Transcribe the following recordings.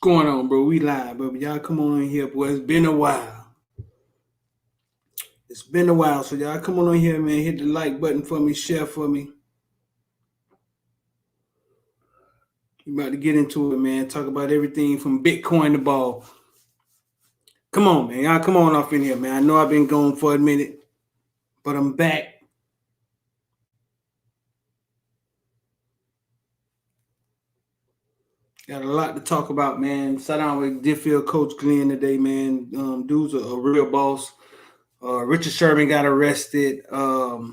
going on, bro? We live, bro. Y'all come on in here, boy. It's been a while. It's been a while. So y'all come on in here, man. Hit the like button for me, share for me. We about to get into it, man. Talk about everything from Bitcoin to ball. Come on, man. Y'all come on off in here, man. I know I've been gone for a minute, but I'm back. Got a lot to talk about, man. Sat down with Deerfield Coach Glen today, man. Dude's a real boss. Richard Sherman got arrested. What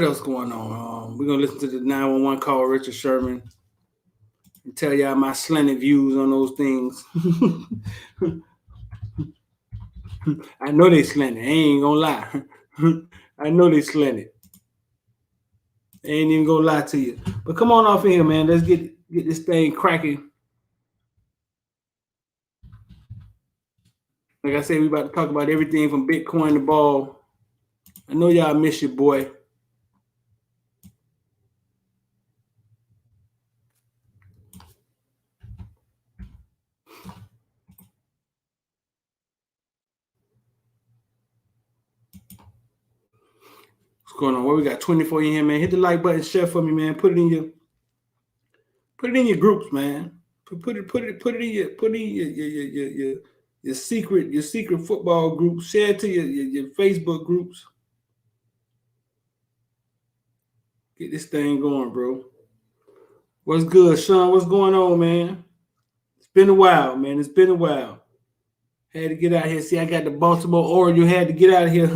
else going on? We're gonna listen to the 911 call, Richard Sherman, and tell y'all my slanted views on those things. I know they slanted. I ain't gonna lie. I know they slanted. I ain't even gonna lie to you. But come on off in here, man. Let's get this thing cracking. Like I said, we about to talk about everything from Bitcoin to ball. I know y'all miss your boy. What's going on? What we got? 24 in here, man. Hit the like button, share for me, man. Put it in your groups, man. Put it in your secret football group. Share it to your Facebook groups. Get this thing going, bro. What's good, Sean? What's going on, man? It's been a while, man. It's been a while. Had to get out here. See, I got the Baltimore Oriole. Had to get out of here.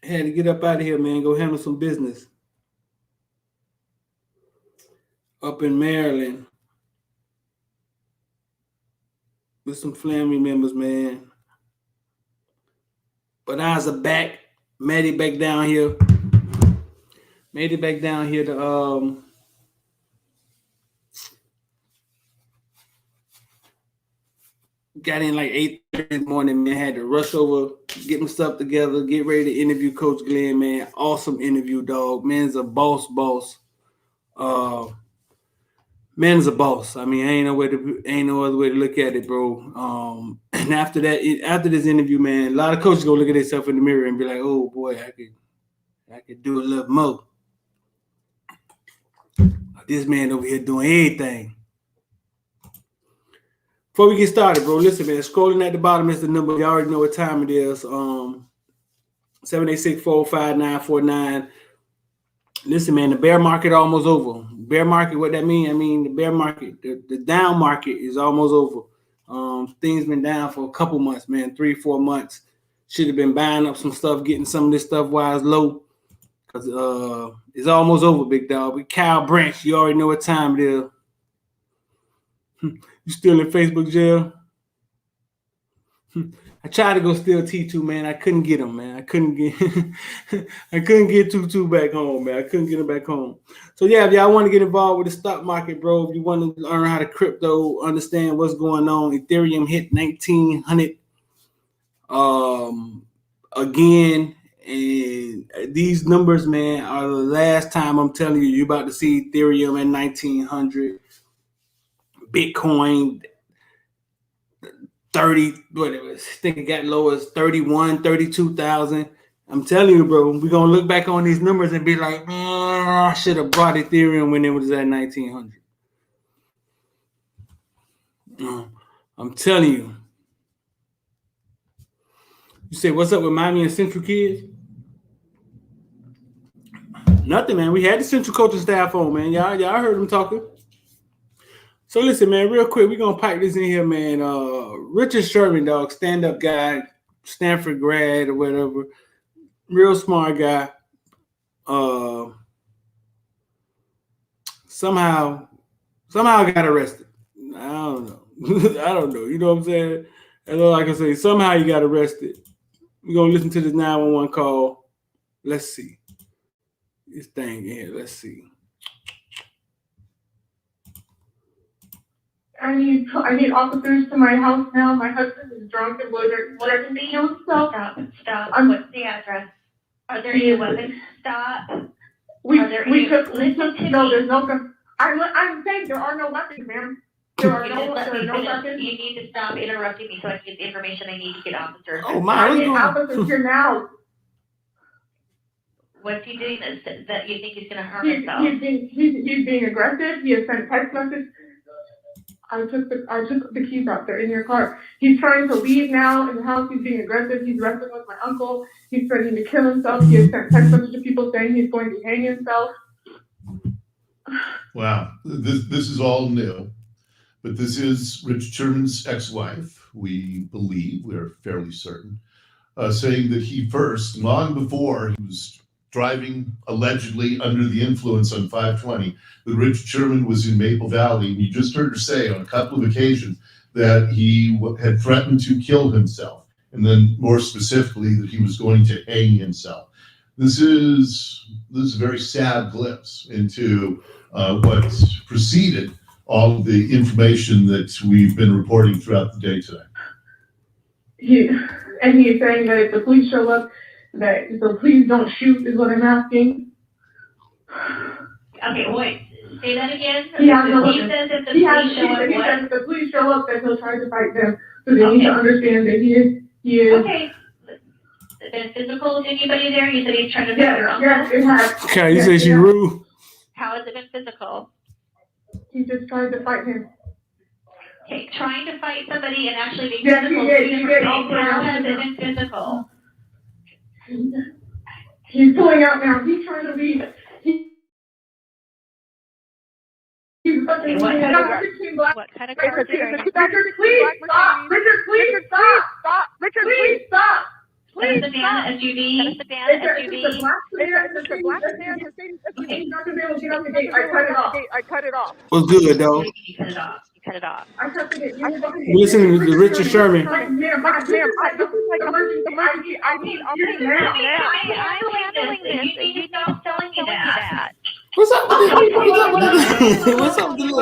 Had to get up out of here, man. Go handle some business. Up in Maryland. With some family members, man. But I was back. Made it back down here. Made it back down here to got in like 8:30 in the morning, man. Had to rush over, get my stuff together, get ready to interview Coach Glen, man. Awesome interview, dog. Man's a boss. Man's a boss. I mean, ain't no other way to look at it, bro. And after this interview, man, a lot of coaches go look at themselves in the mirror and be like, "Oh boy, I could do a little more." This man over here doing everything. Before we get started, bro, listen, man. Scrolling at the bottom is the number. You already know what time it is. 786-405-949. Listen, man, the bear market almost over. Bear market, what that mean? I mean, the bear market, the down market is almost over. Things been down for a couple months, man, 3-4 months. Should have been buying up some stuff, getting some of this stuff while it's low. Because it's almost over, big dog. But Kyle Branch, you already know what time it is. You still in Facebook jail? I tried to go steal T2, man. I couldn't get him, man. I couldn't get Tutu back home, man. I couldn't get him back home. So yeah, if y'all want to get involved with the stock market, bro, if you want to learn how to crypto, understand what's going on, Ethereum hit 1900 again. And these numbers, man, are the last time I'm telling you, you're about to see Ethereum at 1900, Bitcoin 30, whatever. I think it got low as 31, 32,000. I'm telling you, bro, we're going to look back on these numbers and be like, I should have brought Ethereum when it was at 1900. I'm telling you. You say, what's up with Miami and Central kids? Nothing, man. We had the Central coaching staff on, man. Y'all heard them talking. So listen, man, real quick, we're going to pipe this in here, man. Richard Sherman, dog, stand-up guy, Stanford grad or whatever. Real smart guy. Somehow got arrested. I don't know. I don't know. You know what I'm saying? That's all I can say. Somehow he got arrested. We're going to listen to this 911 call. Let's see. This thing here. Let's see. I need officers to my house now. My husband is drunk and loaded. What is the deal? Stop. I'm What's the address? Are there any weapons? Stop. We took, no, there's no gun. I'm saying there are no weapons, ma'am. There are no weapons. You need to stop interrupting me so I can get the information I need to get officers. Oh my, what's going on? Officers here now. What's he doing that you think he's going to harm himself? He's being aggressive. He has sent text messages. I took the keys out. They're in your car. He's trying to leave now in the house. He's being aggressive. He's wrestling with my uncle. He's threatening to kill himself. He has sent text messages to people saying he's going to hang himself. Wow, this is all new, but this is Rich Sherman's ex-wife. We believe, we are fairly certain, saying that he first, long before he was driving allegedly under the influence on 520, that Rich Sherman was in Maple Valley, and you just heard her say on a couple of occasions that he had threatened to kill himself, and then more specifically that he was going to hang himself. This is a very sad glimpse into what preceded all of the information that we've been reporting throughout the day today. He's saying that if the police show up, that the police don't shoot is what I'm asking. Okay, wait. Say that again. He says if the police show up, he says if the police show up, that he'll try to fight them. So they need to understand that he is. Okay. Been physical with anybody there? You said he's trying to fight your uncle? Yes, it has. Okay, you say she rude. How has it been physical? He just tried to fight him. Okay, trying to fight somebody and actually being Yes, physical. he did. How has it been physical? He's pulling out now. He's trying to leave. He's fucking What kind of car? Richard, please stop. Richard, please stop. Richard, please stop. Please stop. SUV. It's a black sedan. He's not gonna be able to get on the gate. I cut it off. What's good, though? You cut it off. I cut the gate. We listening to Richard Sherman. Ma'am, this is like emergency. I need now. I'm handling this. You need to stop telling me that. What's up with this? What's up with this?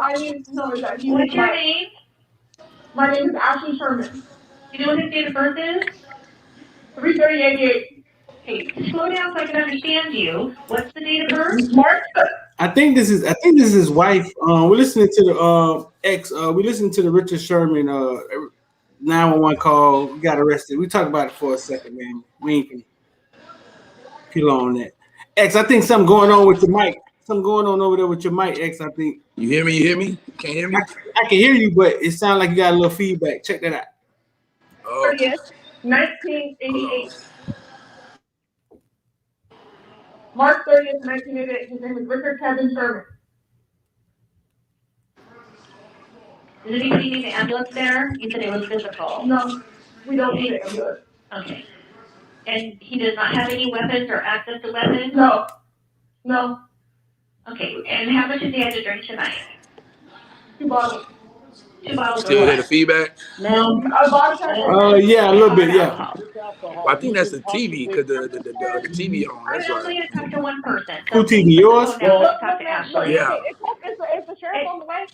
I need to know that he What's your name? My name is Ashley Sherman. You know what his date of birth is? 3/30/88. Hey, slow down so I can understand you. What's the date of birth? March. I think this is his wife. We're listening to the we listened to the Richard Sherman 911 call. We got arrested. We talked about it for a second, man. We ain't gonna peel on that. X, I think something going on with your mic. Something going on over there with your mic, X. I think. You hear me? You hear me? Can't hear me? I can hear you, but it sounds like you got a little feedback. Check that out. 30th, 1988. March 30th, 1988. His name is Richard Kevin Sherman. Did anybody need an ambulance there? You said it was physical. No, we don't need it. I'm good. Okay. And he does not have any weapons or access to weapons? No. Okay, and how much has he had to drink tonight? 2 bottles. 2 bottles Still of hear the feedback? No. Yeah, a little bit, yeah. Well, I think that's the TV because the TV on. That's I'm only right. going to talk to one person. Who TV, yours? Now let's talk to Ashley. Yeah. It's the sheriff on the way.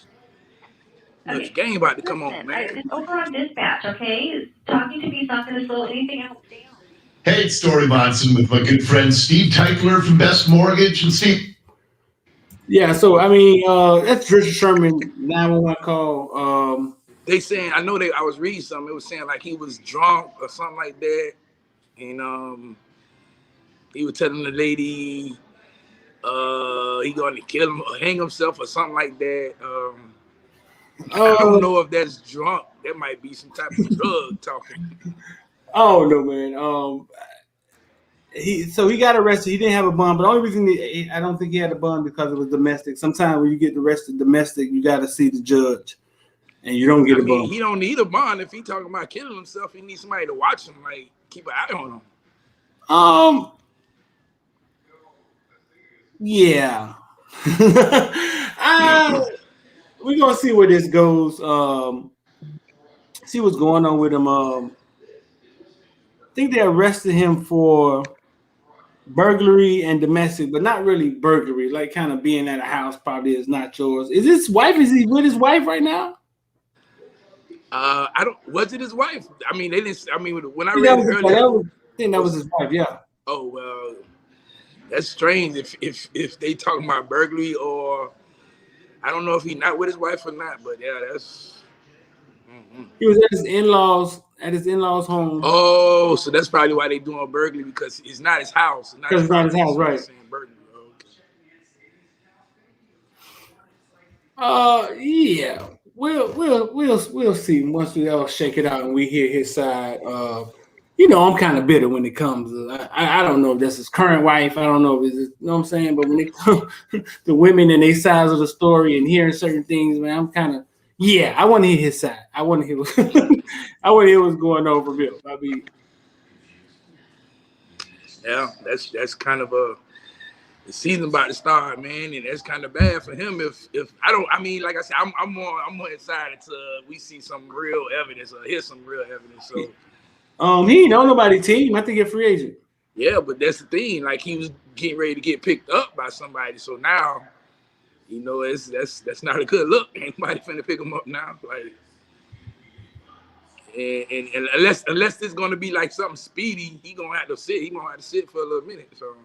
The game about to come on, man. It's over on dispatch, okay? Talking to me is not going to slow anything else down. Hey, it's Story Monson with my good friend Steve Teichler from Best Mortgage. And Steve. Yeah, so I mean, that's Richard Sherman 911 call. They saying I was reading something. It was saying like he was drunk or something like that, and he was telling the lady he going to kill him or hang himself or something like that. I don't know if that's drunk. That might be some type of drug talking. Oh no, man. He got arrested. He didn't have a bond, but the only reason I don't think he had a bond because it was domestic. Sometimes when you get arrested domestic, you got to see the judge, and you don't get a bond. He don't need a bond if he talking about killing himself. He needs somebody to watch him, like keep an eye on him. Yeah. We're gonna see where this goes. See what's going on with him. I think they arrested him for burglary and domestic, but not really burglary. Like kind of being at a house probably is not yours. Is his wife? Is he with his wife right now? I don't. Was it his wife? I mean, they didn't. I mean, when I I think read it earlier. I think that was his wife. Yeah. Oh well, that's strange. If they talking about burglary, or I don't know if he not with his wife or not. But yeah, that's. Mm-hmm. He was at his in-laws home. Oh, so that's probably why they doing a burglary, because it's not his house. Because it's not his house, right? Burglary. Okay. Yeah. We'll see once we all shake it out and we hear his side. You know, I'm kind of bitter when it comes. I don't know if that's his current wife. I don't know if it's, you know what I'm saying. But when it comes to women and their sides of the story and hearing certain things, man, I'm kind of I want to hear his side. I want to hear I want to hear what's going on for Bill. I mean, yeah, that's kind of the season about to start, man, and that's kind of bad for him. If I don't, I mean, like I said, I'm more excited to we see some real evidence or hear some real evidence. So, he ain't on nobody's team. I think he's a free agent. Yeah, but that's the thing. Like, he was getting ready to get picked up by somebody. So now, you know, that's not a good look. Ain't nobody finna pick him up now. Like, and unless it's gonna be like something speedy, he gonna have to sit. He gonna have to sit for a little minute. So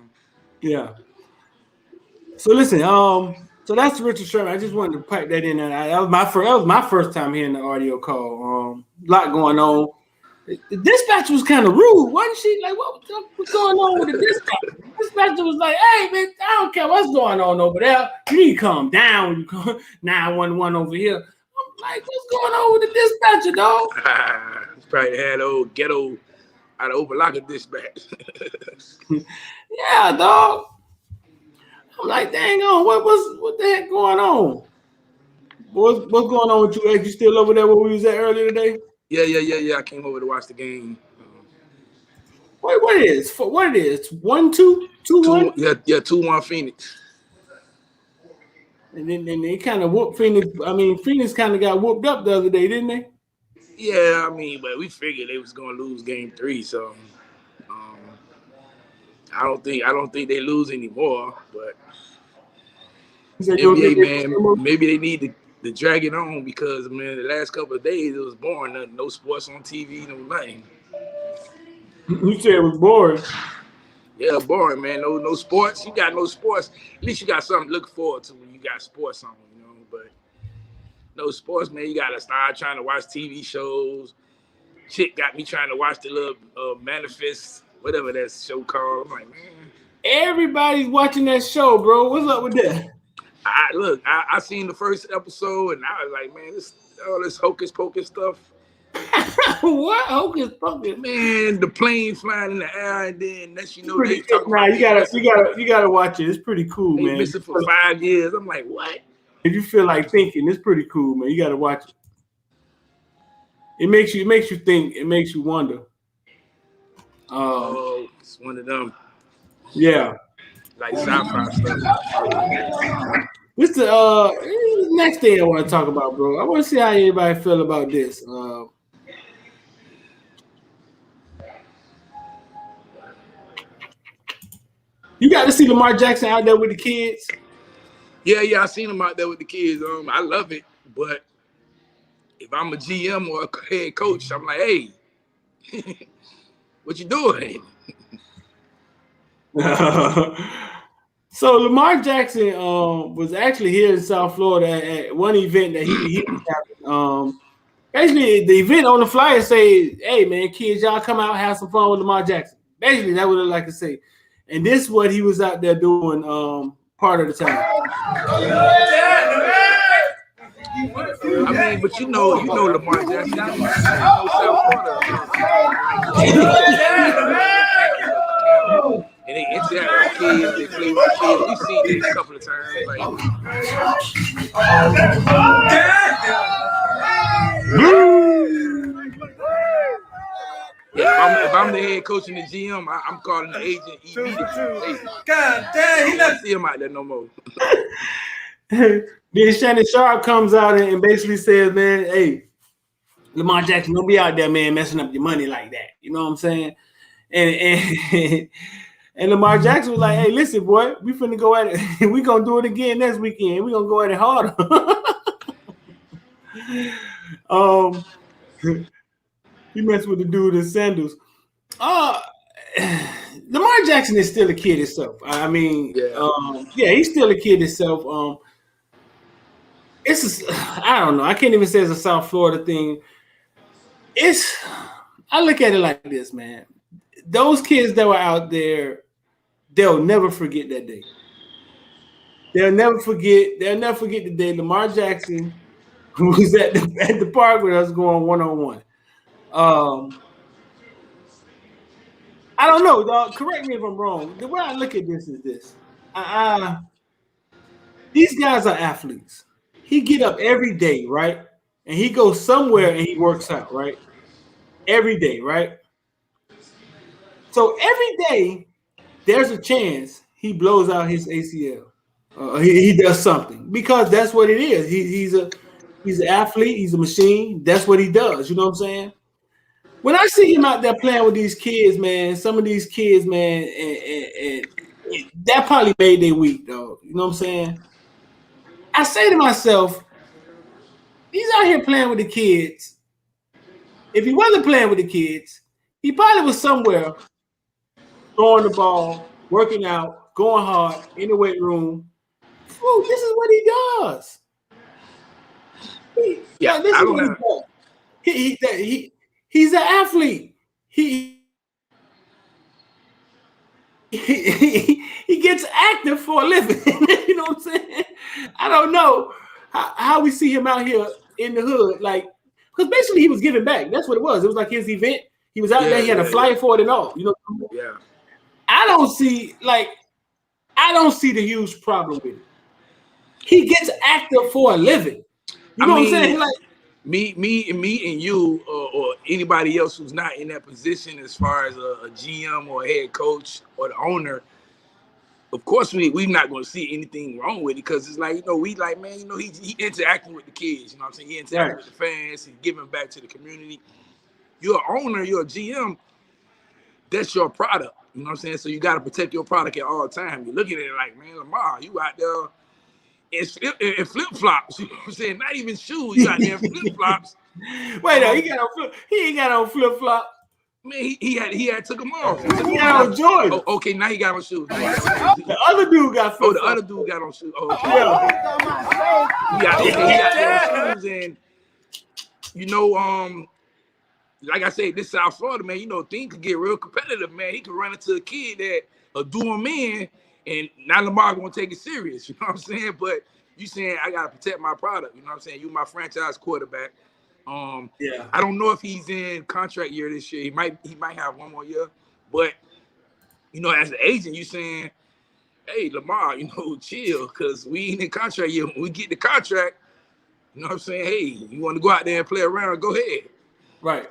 yeah. So listen, so that's Richard Sherman. I just wanted to pipe that in. That was my first time hearing the audio call. A lot going on. The dispatcher was kind of rude, wasn't she? Like, what's going on with the dispatcher? The dispatcher was like, "Hey, man, I don't care what's going on over there. You need to calm down when you call 911 over here." I'm like, "What's going on with the dispatcher, dog?" He's probably had old ghetto out of Overlocker dispatch. Yeah, dog. I'm like, dang on, what the heck going on? What's going on with you? Ed? You still over there where we was at earlier today? Yeah. I came over to watch the game. What it is? 1-2, 2-1? Yeah, 2-1 Phoenix. And then they kind of whooped Phoenix. I mean, Phoenix kind of got whooped up the other day, didn't they? Yeah, I mean, but we figured they was gonna lose game 3, so I don't think they lose anymore. But NBA, man, maybe they need to drag it on, because, man, the last couple of days it was boring. No sports on TV, no nothing. You said it was boring. Yeah, boring, man. No sports. You got no sports. At least you got something to look forward to when you got sports on, you know. But no sports, man. You gotta start trying to watch TV shows. Chick got me trying to watch the little Manifest, whatever that show called. I'm like, man, everybody's watching that show, bro. What's up with that? I seen the first episode and I was like, man, all this hocus pocus stuff. What hocus pocus? Man, the plane flying in the air, and then next you know they talking about you gotta watch it. It's pretty cool, they man. Missing for 5 years. I'm like, what? If you feel like thinking, it's pretty cool, man. You gotta watch it. It makes you think. It makes you wonder. It's one of them. Yeah. Like sci-fi stuff. This the next thing I want to talk about, bro. I want to see how everybody feel about this. You got to see Lamar Jackson out there with the kids. Yeah, I seen him out there with the kids. I love it, but if I'm a GM or a head coach, I'm like, hey, what you doing? So Lamar Jackson was actually here in South Florida at one event that he was having. Basically, the event on the flyer say, "Hey man, kids, y'all come out, have some fun with Lamar Jackson." Basically, that's what I like to say. And this is what he was out there doing part of the time. I mean, but you know Lamar Jackson. And they interact with kids, they play with the kids. We've seen this a couple of times. Like, if I'm the head coach and the GM, I'm calling the agent immediately. God damn, he not see him out there no more. Then Shannon Sharp comes out and basically says, man, hey, Lamar Jackson, don't be out there, man, messing up your money like that. You know what I'm saying? And Lamar Jackson was like, hey, listen, boy, we finna go at it. We gonna do it again next weekend. We gonna go at it harder. He messed with the dude in sandals. Lamar Jackson is still a kid himself. I mean, Yeah. he's still a kid himself. I don't know. I can't even say it's a South Florida thing. I look at it like this, man. Those kids that were out there, they'll never forget that day. They'll never forget the day Lamar Jackson was at the park with us going one-on-one. I don't know, dog. Correct me if I'm wrong. The way I look at this is this. These guys are athletes. He get up every day, right? And he goes somewhere and he works out, right? Every day, right? So every day, there's a chance he blows out his ACL. He does something because that's what it is. He's an athlete. He's a machine. That's what he does. You know what I'm saying? When I see him out there playing with these kids, man, some of these kids, man, and that probably made their week, though. You know what I'm saying? I say to myself, he's out here playing with the kids. If he wasn't playing with the kids, he probably was somewhere throwing the ball, working out, going hard in the weight room. Ooh, this is what he does. He's an athlete. He gets active for a living. You know what I'm saying? I don't know how we see him out here in the hood, like, because basically he was giving back. That's what it was. It was like his event. He was out there. He had a flyer for it and all. You know. Yeah. I don't see the huge problem with it. He gets active for a living. You know what I'm saying? Like me and you or anybody else who's not in that position as far as a GM or a head coach or the owner, of course we're not going to see anything wrong with it because it's like, we like, man, he interacting with the kids. You know what I'm saying? He interacting with the fans. He's giving back to the community. You're an owner. You're a GM. That's your product. You know what I'm saying? So you got to protect your product at all times. You're looking at it like, man, Lamar, you out there in flip-flops. You know what I'm saying? Not even shoes. You out there in flip-flops. Wait, no, he ain't got on flip-flop. Man, he had took them off. He got on Jordan. Oh, okay, now he got on shoes. The other dude got flip-flops. The other dude got on shoes. Oh, okay. He got on shoes, and like I said, this South Florida, man, things could get real competitive, man. He could run into a kid that a doing man, and now Lamar gonna take it serious. You know what I'm saying? But you saying I gotta protect my product. You know what I'm saying? You my franchise quarterback. I don't know if he's in contract year this year. He might have one more year. But as an agent, you saying, hey, Lamar, chill, because we ain't in contract year. When we get the contract, you know what I'm saying? Hey, you want to go out there and play around? Go ahead. Right.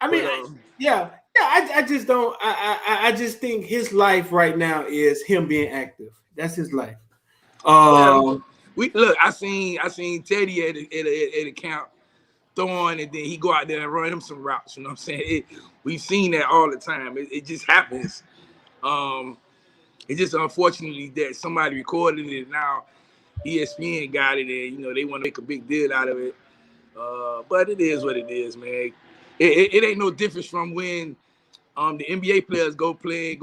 I mean, I just don't. I just think his life right now is him being active. That's his life. I seen Teddy at a camp throwing, and then he go out there and run him some routes. You know what I'm saying? We've seen that all the time. It just happens. It's just unfortunately that somebody recorded it. Now ESPN got it, and they want to make a big deal out of it. But it is what it is, man. It ain't no difference from when the NBA players go play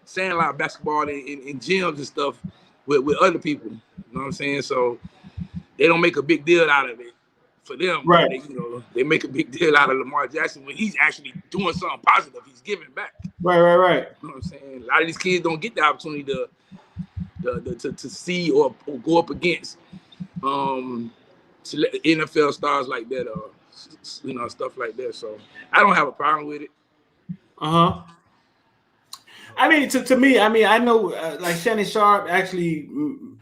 sandlot basketball in gyms and stuff with other people. You know what I'm saying? So they don't make a big deal out of it for them. Right. They make a big deal out of Lamar Jackson when he's actually doing something positive. He's giving back. Right. You know what I'm saying? A lot of these kids don't get the opportunity to see or go up against NFL stars like that, stuff like that. So I don't have a problem with it. I mean, to me, I know like Shannon Sharp actually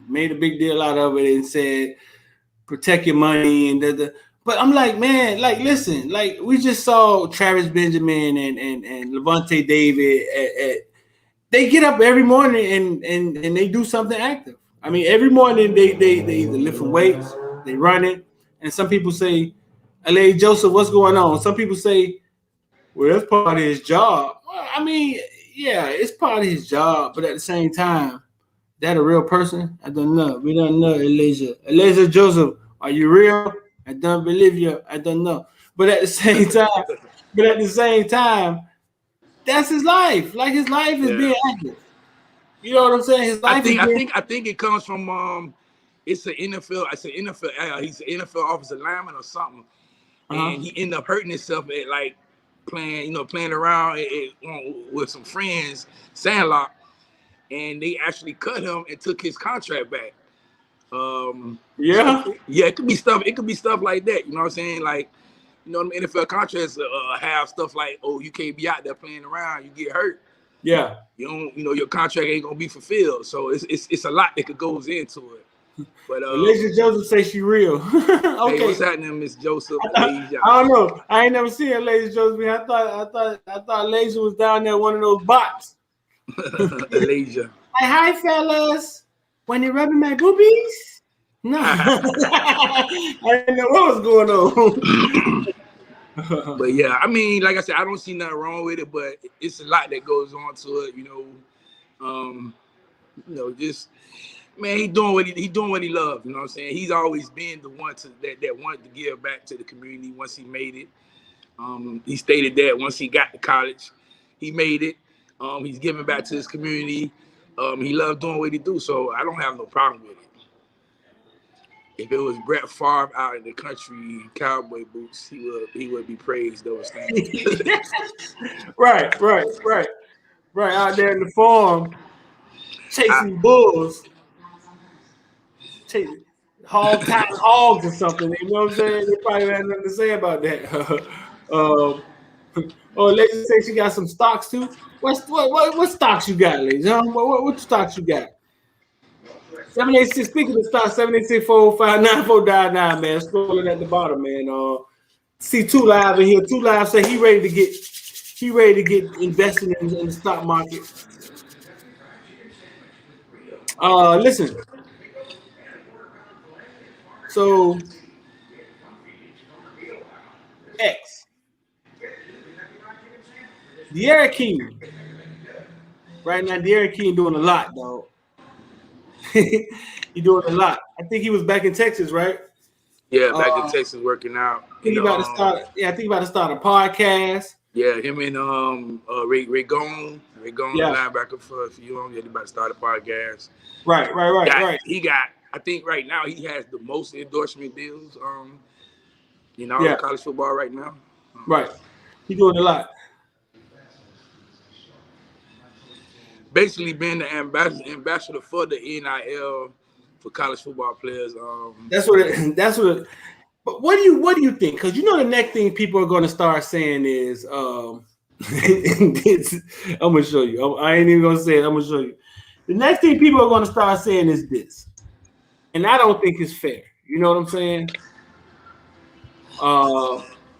made a big deal out of it and said, protect your money and but I'm like, man, like, listen, like we just saw Travis Benjamin and Levante David they get up every morning and they do something active. I mean, every morning they either lifting weights, they running, and some people say, L.A. Joseph, what's going on? Some people say, well, that's part of his job. Well, I mean, yeah, it's part of his job, but at the same time, that a real person? I don't know. We don't know, Elijah. Elijah Joseph, are you real? I don't believe you. I don't know. But at the same time, that's his life. Like his life is being active. You know what I'm saying? His life I think it comes from it's an NFL. He's an NFL offensive lineman or something, and he ended up hurting himself at like playing around with some friends, Sandlot, and they actually cut him and took his contract back. It could be stuff. It could be stuff like that. You know what I'm saying? Like, them NFL contracts have stuff like, oh, you can't be out there playing around. You get hurt. Yeah. Your contract ain't gonna be fulfilled. So it's a lot that could goes into it. But Lady Joseph say she real. Okay. Hey, what's happening, Miss Joseph? I don't know. I ain't never seen Lady Joseph. I thought Lazy was down there one of those bots. Lazy. Hi, fellas. When you rubbing my boobies? No. I didn't know what was going on. But yeah, I mean, like I said, I don't see nothing wrong with it, but it's a lot that goes on to it, just man, he doing what he loves, you know what I'm saying? He's always been the one that wanted to give back to the community once he made it. He stated that once he got to college, he made it. He's giving back to his community. He loves doing what he do, so I don't have no problem with it. If it was Brett Favre out in the country, cowboy boots, he would be praised those things. Right. Out there in the farm, chasing bulls, chasing hogs or something. You know what I'm saying? They probably had nothing to say about that. Lady say she got some stocks too. What stocks you got, ladies? What stocks you got? 786. Speaking of stocks, 786-405-9499, man. Scrolling at the bottom, man. See 2 Live in here. 2 Live say he ready to get invested in the stock market. Listen. So X. De'Aaron King. Right now, De'Aaron King doing a lot, dog. He doing a lot. I think he was back in Texas, right? Yeah, back in Texas working out. I think about to start a podcast. Yeah, him and Ray Gone, the linebacker for you on. He's about to start a podcast. Right. He got. I think right now he has the most endorsement deals. In college football right now. Right. He doing a lot. Basically being the ambassador for the NIL for college football players. That's what. But what do you think? Because the next thing people are going to start saying is, I'm gonna show you. I ain't even gonna say it. I'm gonna show you. The next thing people are going to start saying is this, and I don't think it's fair. You know what I'm saying?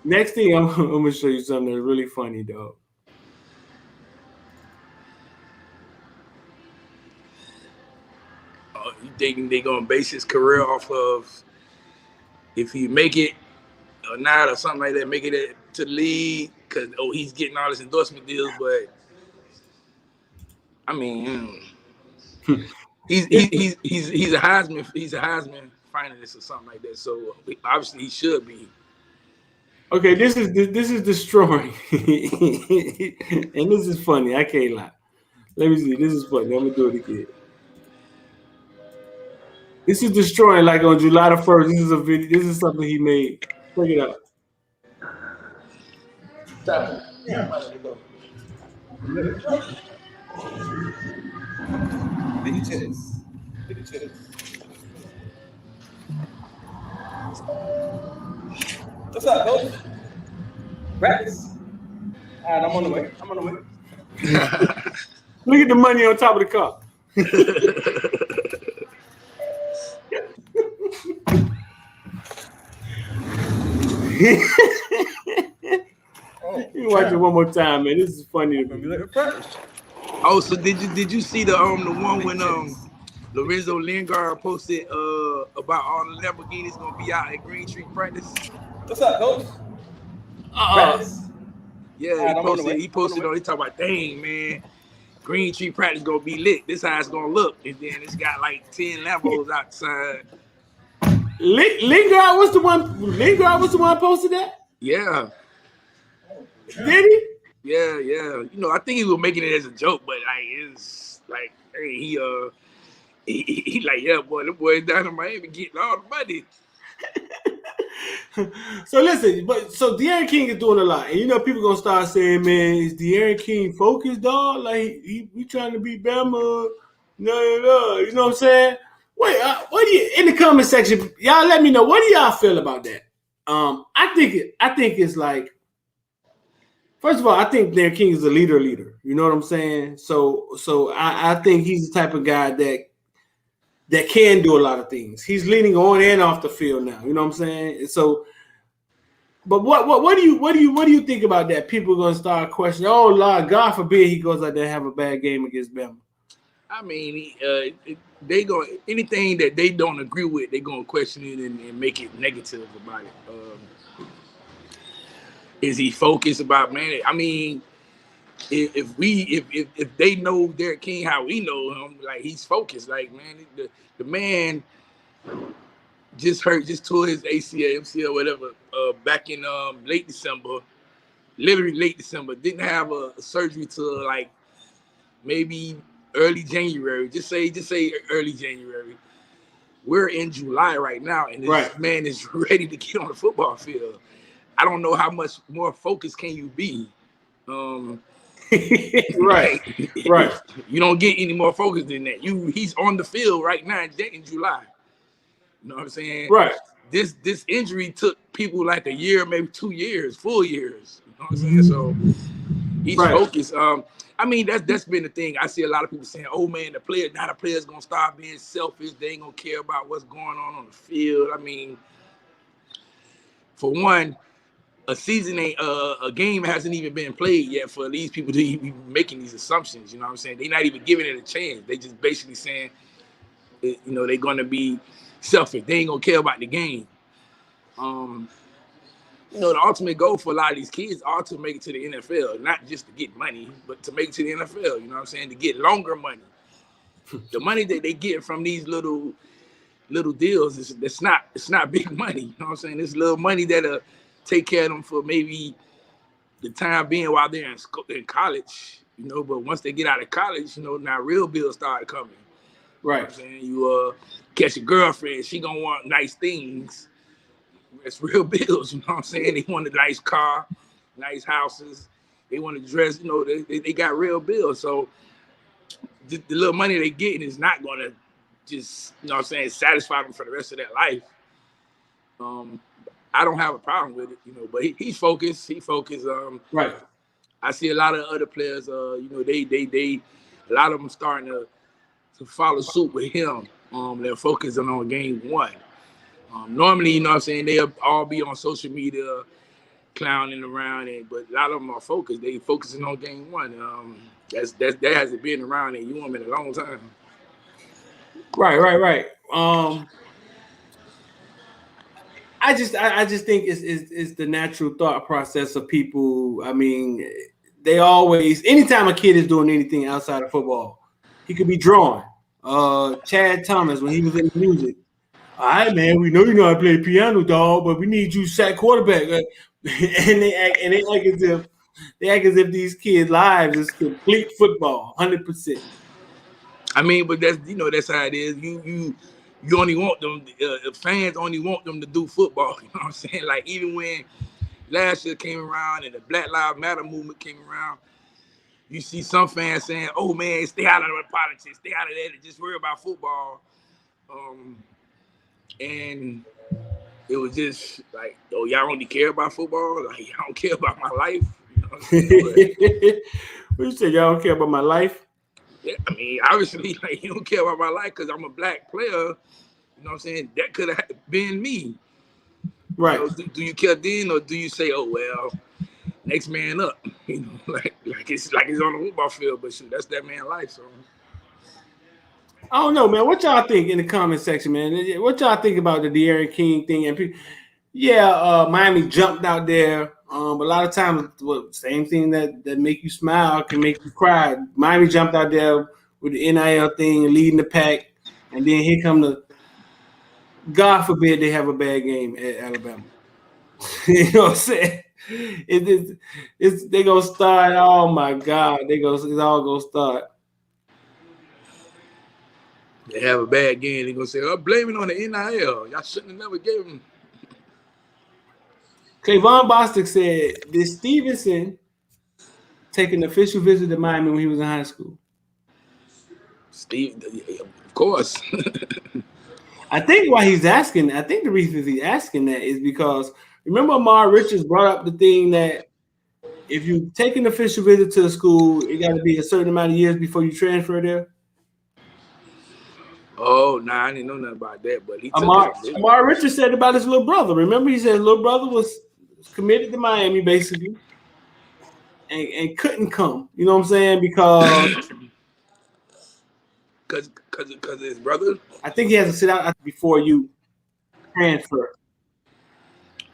Next thing I'm gonna show you something that's really funny, dog. You think they're gonna base his career off of if he make it or not or something like that, make it to the league because he's getting all his endorsement deals, but I mean he's a Heisman finalist or something like that, so obviously he should be. Okay, this is destroying, and this is funny. I can't lie. Let me see. This is funny. I'm gonna do it again. This is destroying like on July the 1st. This is a video. This is something he made. Check it out. What's up, coach? Practice. All right, I'm on the way. Look at the money on top of the car. You watch it one more time, man. This is funny to me. Oh, so did you see the one when Lorenzo Lingard posted about all the Lamborghinis gonna be out at Green Tree practice? What's up, coach? Yeah, he posted on. He talking about, dang man, Green Tree practice gonna be lit. This how it's gonna look, and then it's got like 10 Lambos outside. Lingard was the one posted that? Yeah. Did he? Yeah. You know, I think he was making it as a joke, but like it's like, hey, he like, yeah, boy, the boy down in Miami getting all the money. So listen, but so De'Aaron King is doing a lot, and you know people gonna start saying, "Man, is De'Aaron King focused, dog? Like he trying to beat Bama? No, you know what I'm saying?" Wait, what do you in the comment section? Y'all let me know. What do y'all feel about that? I think it's like, first of all, I think De'Aaron King is a leader. You know what I'm saying? So I think he's the type of guy that can do a lot of things. He's leaning on and off the field now. You know what I'm saying? So. But what do you think about that? People are gonna start questioning. Oh Lord, God forbid he goes out there and have a bad game against Bama. I mean, they go anything that they don't agree with, they gonna question it and make it negative about it. Is he focused about man? I mean, if they know Derek King how we know him, like he's focused. Like man, the man just tore his ACL, MCL, whatever, back in late December. Literally late December. Didn't have a surgery till like maybe early January. Just say early January. We're in July right now, and this man is ready to get on the football field. I don't know how much more focused can you be. Right. You don't get any more focused than that. He's on the field right now in July. You know what I'm saying? Right. This injury took people like a year, maybe 2 years, full years. You know what I'm saying? So he's focused. I mean, that's been the thing. I see a lot of people saying, "Oh man, the player's gonna start being selfish. They ain't gonna care about what's going on the field." I mean, for one, a season ain't a game hasn't even been played yet for these people to be making these assumptions. You know what I'm saying? They're not even giving it a chance. They just basically saying, you know, they're gonna be selfish. They ain't gonna care about the game. You know, the ultimate goal for a lot of these kids are to make it to the NFL, not just to get money, but to make it to the NFL. You know what I'm saying? To get longer money. The money that they get from these little deals it's not big money. You know what I'm saying? It's little money that'll take care of them for maybe the time being while they're in college. You know, but once they get out of college, you know, now real bills start coming. Right. You know what I'm saying? You catch a girlfriend, she gonna want nice things. It's real bills, you know what I'm saying? They want a nice car, nice houses. They want to dress, you know, they got real bills. So the little money they getting is not going to just, you know what I'm saying, satisfy them for the rest of their life. I don't have a problem with it, you know, but he's focused. He focused. Right. I see a lot of other players, you know, they a lot of them starting to follow suit with him. They're focusing on game one. Normally, you know what I'm saying, they'll all be on social media clowning around, but a lot of them are focused. They focusing on game one. That hasn't been around in UM in a long time. Right. I just think it's the natural thought process of people. I mean, they always, anytime a kid is doing anything outside of football, he could be drawing. Chad Thomas, when he was in music, all right, man, we know you know how to play piano, dog, but we need you sack quarterback. And they act as if these kids' lives is complete football, 100%. I mean, but that's how it is. You only want them. Fans only want them to do football. You know what I'm saying? Like even when last year came around and the Black Lives Matter movement came around, you see some fans saying, "Oh man, stay out of the politics, stay out of that, and just worry about football." And it was just like, "Oh, y'all only care about football? Like y'all don't care about my life?" You know what I'm saying? What you say? Y'all don't care about my life? Yeah, I mean, obviously, like you don't care about my life because I'm a black player. You know what I'm saying? That could have been me. Right. You know, do you care then, or do you say, "Oh well, next man up"? You know, like it's on the football field, but shoot, that's that man's life. So I don't know, man. What y'all think in the comment section, man? What y'all think about the De'Aaron King thing? And Miami jumped out there. A lot of times, same thing that make you smile can make you cry. Miami jumped out there with the NIL thing, leading the pack, and then here come the, God forbid they have a bad game at Alabama. You know what I'm saying? They gonna start. Oh my God, it's all gonna start. They have a bad game. They're gonna say, "I'm blaming on the NIL. Y'all shouldn't have never gave him." Clavon Bostic said, "Did Stevenson take an official visit to Miami when he was in high school?" Steve, of course. I think why he's asking. I think the reason he's asking that is because remember Amar Richards brought up the thing that if you take an official visit to the school, it got to be a certain amount of years before you transfer there. Oh, nah, I didn't know nothing about that, but he took Amar it. Richards said about his little brother. Remember, he said his little brother was committed to Miami basically, and couldn't come. You know what I'm saying? Because his brother. I think he has to sit out before you transfer.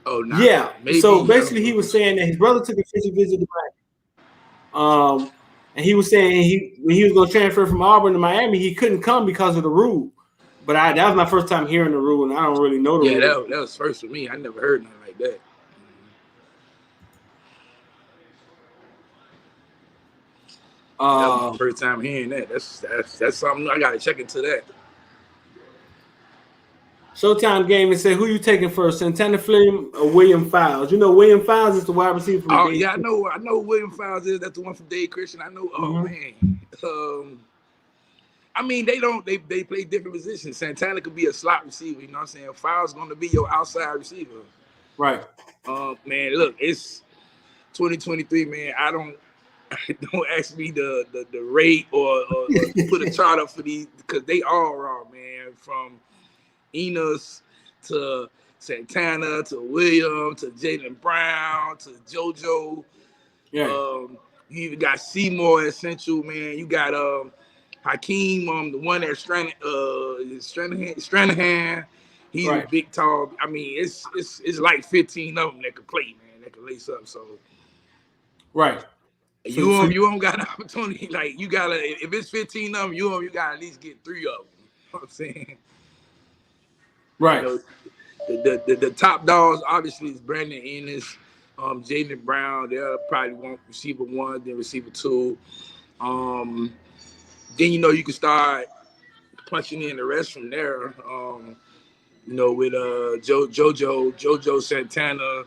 Oh, nah, Yeah. maybe. So basically, he was saying that his brother took an official visit to Miami. And he was saying when he was going to transfer from Auburn to Miami, he couldn't come because of the rule. But that was my first time hearing the rule, and I don't really know the rule. Yeah, that was first for me. I never heard nothing like that. That was my first time hearing that. That's something I gotta check into that. Showtime game and said, "Who you taking first, Santana Flynn or William Files?" You know, William Files is the wide receiver from. Oh yeah, I know who William Files is. That's the one from Dade Christian. I know. Oh man. I mean, they play different positions. Santana could be a slot receiver. You know what I'm saying? Files going to be your outside receiver. Right. Man, look, it's 2023, man. Don't ask me the rate or put a chart up for these because they all raw, man. From Enos to Santana to William to Jalen Brown to JoJo. Yeah. You even got Seymour at Central, man. You got Hakeem, the one that's Stranahan. He's a big, tall. I mean, it's like 15 of them that could play, man. That could lace up. So, right. You don't got an opportunity. Like you gotta, if it's 15 of them, you gotta at least get 3 of them. You know what I'm saying? Right. You know, the top dogs obviously is Brandon Ennis, Jaden Brown. They'll probably want receiver 1, then receiver 2. Then you can start punching in the rest from there. With JoJo Santana,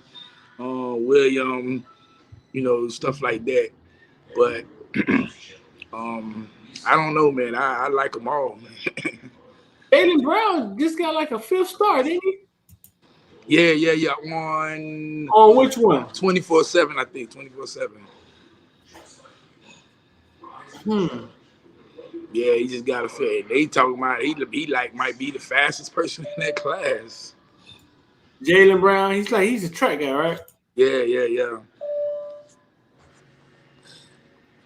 William, stuff like that. But I don't know, man. I like them all, man. Jalen Brown just got like a 5th star, didn't he? Yeah. On which one? 24/7, I think. 24/7. Yeah, he just got a fit. They talking about he might be the fastest person in that class. Jalen Brown, he's a track guy, right? Yeah.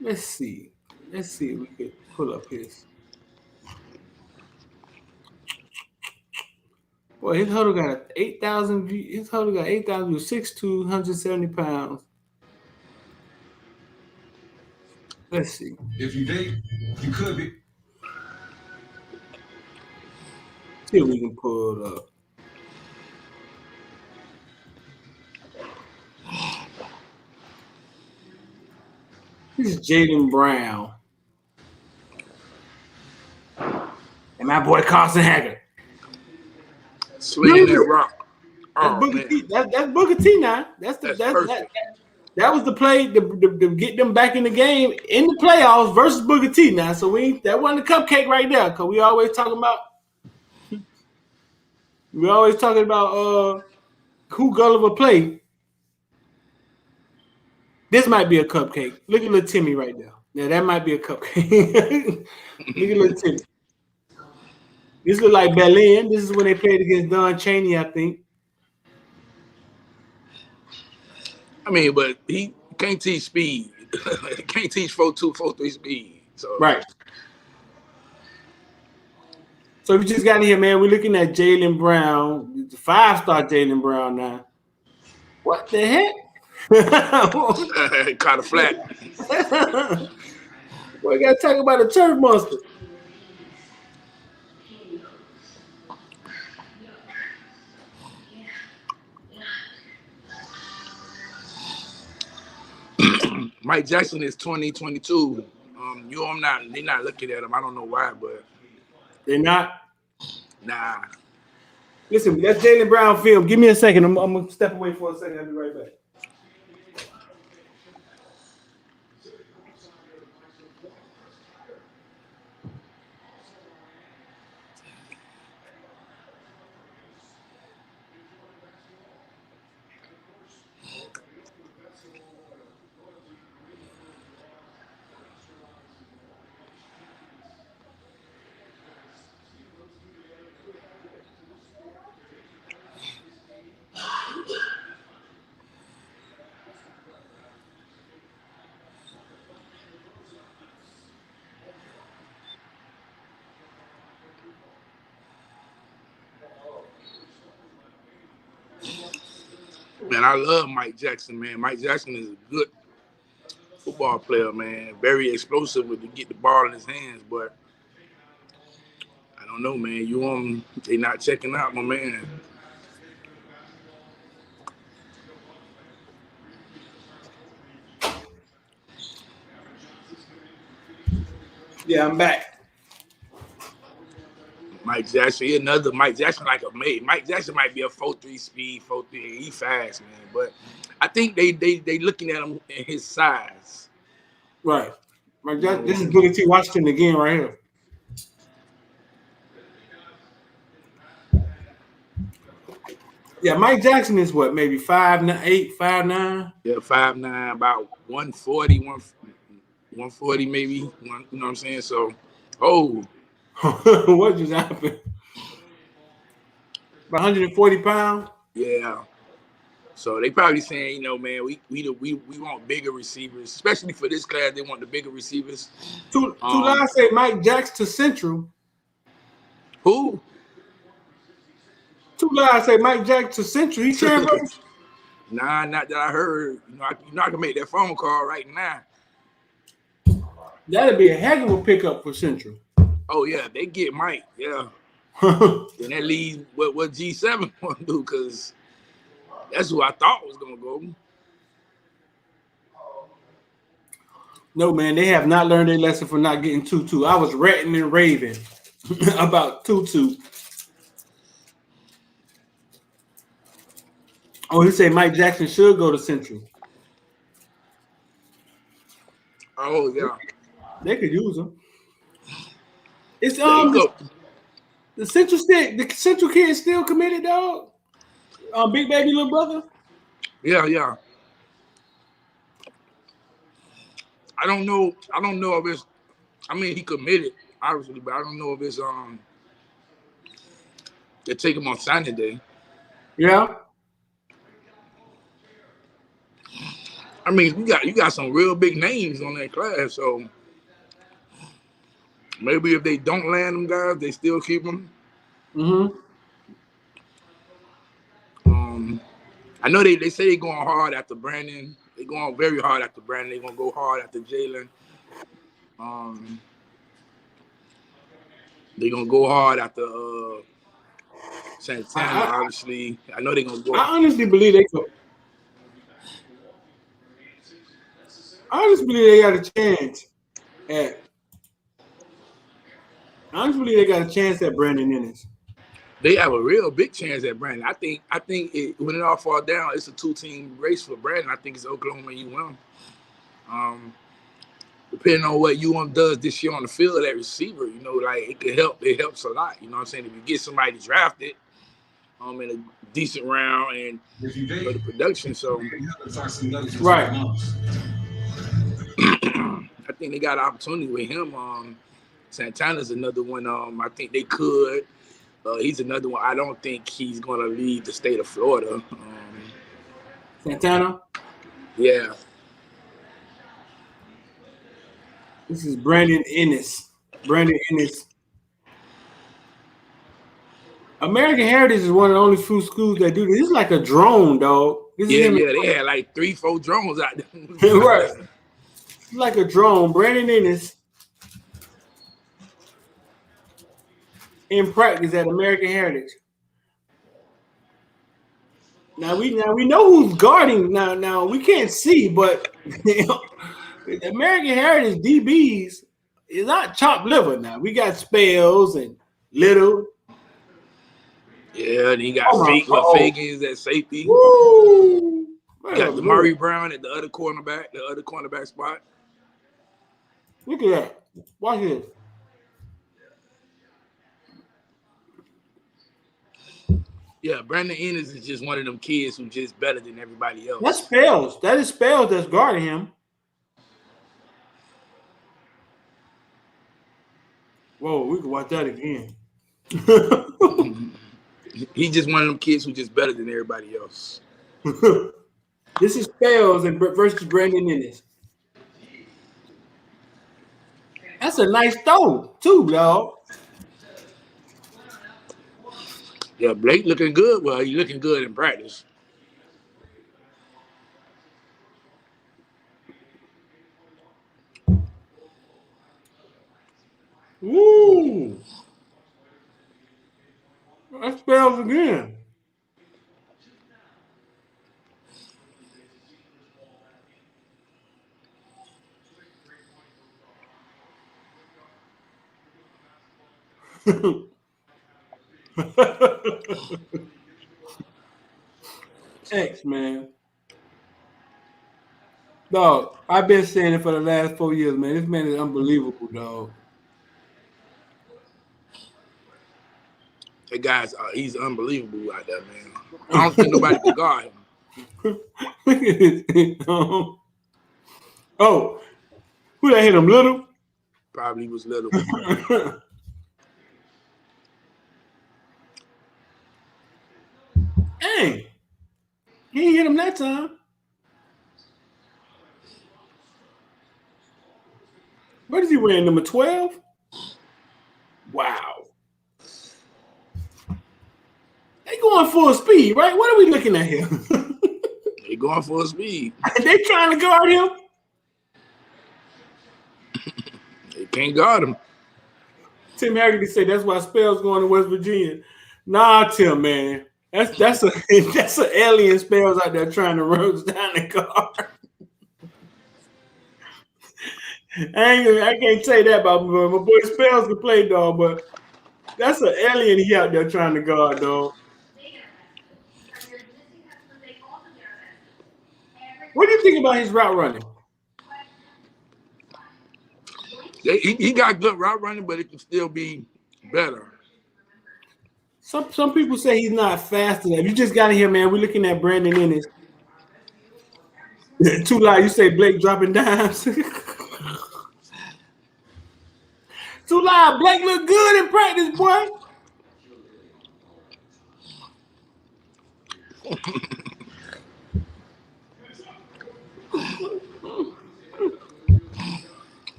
Let's see if we can pull up his. Boy, his huddle got 8,000 views. His huddle got 8,000 views, 6'2", 170 pounds. Let's see. If you date, you could be. See if we can pull it up. This is Jaden Brown. And my boy Carson Haggard. Swinging that rock. That's Booker T. That's Booker T now. That was the play to get them back in the game in the playoffs versus Booker T now. So that wasn't a cupcake right there, because we always talking about who Gulliver play. This might be a cupcake. Look at little Timmy right there. Yeah, that might be a cupcake. Look at little Timmy. This look like Berlin. This is when they played against Don Chaney, I think. I mean, but he can't teach speed. Can't teach 4.2, 4.3 speed. So right. So we just got in here, man. We're looking at Jalen Brown, the 5-star Jalen Brown now. What the heck? Kind of flat. Boy, we got to talk about a turf monster. Mike Jackson is 2022. They're not looking at him. I don't know why, but They're not. nah. Listen, that's Jaylen Brown film. Give me a second. I'm gonna step away for a second. I'll be right back. Man, I love Mike Jackson, man. Mike Jackson is a good football player, man. Very explosive to get the ball in his hands, but I don't know, man. They not checking out, my man. Yeah, I'm back. Mike Jackson, Mike Jackson like a mate. Mike Jackson might be a 4.3 speed, 4.3. He fast, man. But I think they looking at him in his size. Right. Mike Jackson. This is Booker T. Washington again, right here. Yeah, Mike Jackson is what, maybe 5'8", 5'9"? Yeah, 5'9", about 140, 140 maybe. You know what I'm saying? So, What just happened? About 140 pounds? Yeah. So they probably saying, man, we want bigger receivers, especially for this class. They want the bigger receivers. Two lines say Mike Jackson to Central. Who? Two lines say Mike Jackson to Central. He transferred. Nah, not that I heard. I can make that phone call right now. That'd be a heck of a pickup for Central. Oh yeah, they get Mike. Yeah. Then that leaves what G7 want to do, because that's who I thought was gonna go. No, man, they have not learned their lesson for not getting Tutu. I was ranting and raving about Tutu. Oh, he said Mike Jackson should go to Central. Oh yeah, they could use him. It's the Central kid is still committed, dog. Big baby little brother. Yeah. I don't know if it's. I mean, he committed obviously, but I don't know if it's they take him on signing day. Yeah. I mean, you got some real big names on that class, so maybe if they don't land them guys, they still keep them. Mm-hmm. I know they say they're going hard after Brandon. They're going very hard after Brandon. They're going to go hard after Jaylen. They're going to go hard after Santana, obviously. I know they're going to go. I honestly believe they go. I honestly believe they got a chance at Brandon Ennis. They have a real big chance at Brandon. I think when it all falls down, it's a 2-team race for Brandon. I think it's Oklahoma and UM. Depending on what UM does this year on the field at receiver, like it could help. It helps a lot. You know what I'm saying? If you get somebody drafted in a decent round and for the production, so right. I think they got an opportunity with him. Santana's another one. I think they could. He's another one. I don't think he's going to leave the state of Florida. Santana? Yeah. This is Brandon Ennis. Brandon Ennis. American Heritage is one of the only few schools that do this. This is like a drone, dog. They had like 3-4 drones out there. Right. It's like a drone. Brandon Ennis in practice at American Heritage. Now we know who's guarding. Now we can't see, but American Heritage DBs is not chopped liver now. We got Spells and Little. Yeah, and he got Fagans at safety. Woo! You got Damari Brown at the other cornerback spot. Look at that. Watch this. Yeah, Brandon Ennis is just one of them kids who's just better than everybody else. That's Spells. That is Spells that's guarding him. Whoa, we can watch that again. He's just one of them kids who's just better than everybody else. This is Spells versus Brandon Ennis. That's a nice throw, too, dog. Yeah, Blake looking good. Well, he's looking good in practice. Woo! That Spells again. X, man. Dog, I've been saying it for the last 4 years, man. This man is unbelievable, dog. That guy's he's unbelievable out there, man. I don't think nobody can guard him. Look at this. Oh, who that hit him? Little? Probably was Little. Dang. He ain't hit him that time. What is he wearing? Number 12? Wow. They going full speed, right? What are we looking at here? They going full speed. They trying to guard him? They can't guard him. Tim Haggerty said that's why Spells going to West Virginia. Nah, Tim, man. That's an alien Spells out there trying to run down the guard. I can't say that about my boy Spells can play, dog, but that's an alien he out there trying to guard, dog. What do you think about his route running? He got good route running, but it can still be better. Some people say he's not fast enough. You just got in here, man. We're looking at Brandon Ennis. Too loud. You say Blake dropping dimes. Too loud. Blake look good in practice, boy.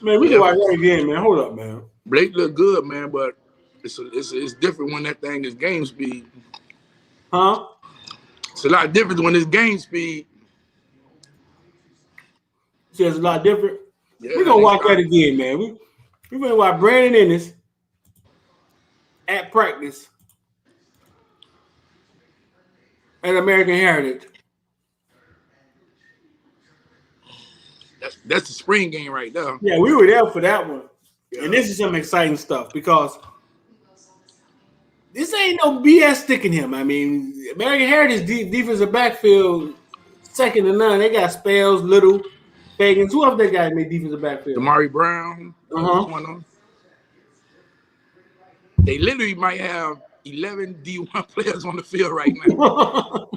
Man, we can watch that again, man. Hold up, man. Blake look good, man, but it's different when that thing is game speed. Huh? It's a lot different when it's game speed. See, it's a lot different. Yeah, We're gonna watch that again, man. We're gonna watch Brandon Ennis at practice at American Heritage. That's the spring game right there. Yeah, we were there for that one. Yeah. And this is some exciting stuff because this ain't no BS sticking him. I mean, American Heritage defensive backfield, second to none. They got Spells, Little, Fagans. Who else they got in their defensive backfield? Damari Brown. They literally might have 11 D1 players on the field right now.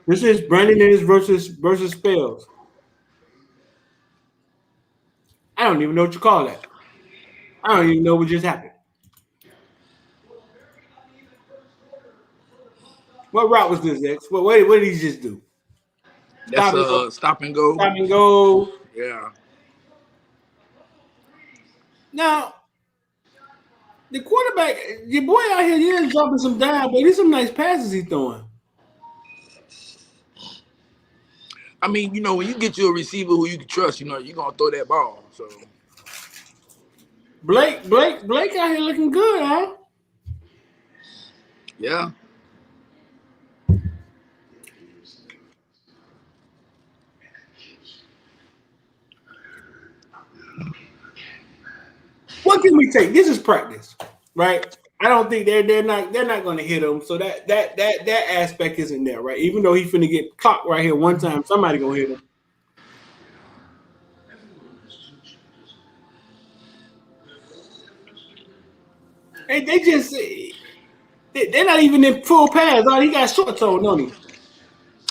This is Brandon Ennis versus Spells. I don't even know what you call that. I don't even know what just happened. What route was this, X? What did he just do? That's stop and go. Stop and go. Yeah. Now, the quarterback, your boy out here, he is dropping some dimes, but there's some nice passes he's throwing. I mean, when you get you a receiver who you can trust, you're gonna throw that ball. So Blake out here looking good, huh? Yeah. one thing we take. This is practice, right? I don't think they're not going to hit him. So that aspect isn't there, right? Even though he's finna get clocked right here one time, somebody gonna hit him. And they just they're not even in full pads. Oh, he got shorts on, don't he?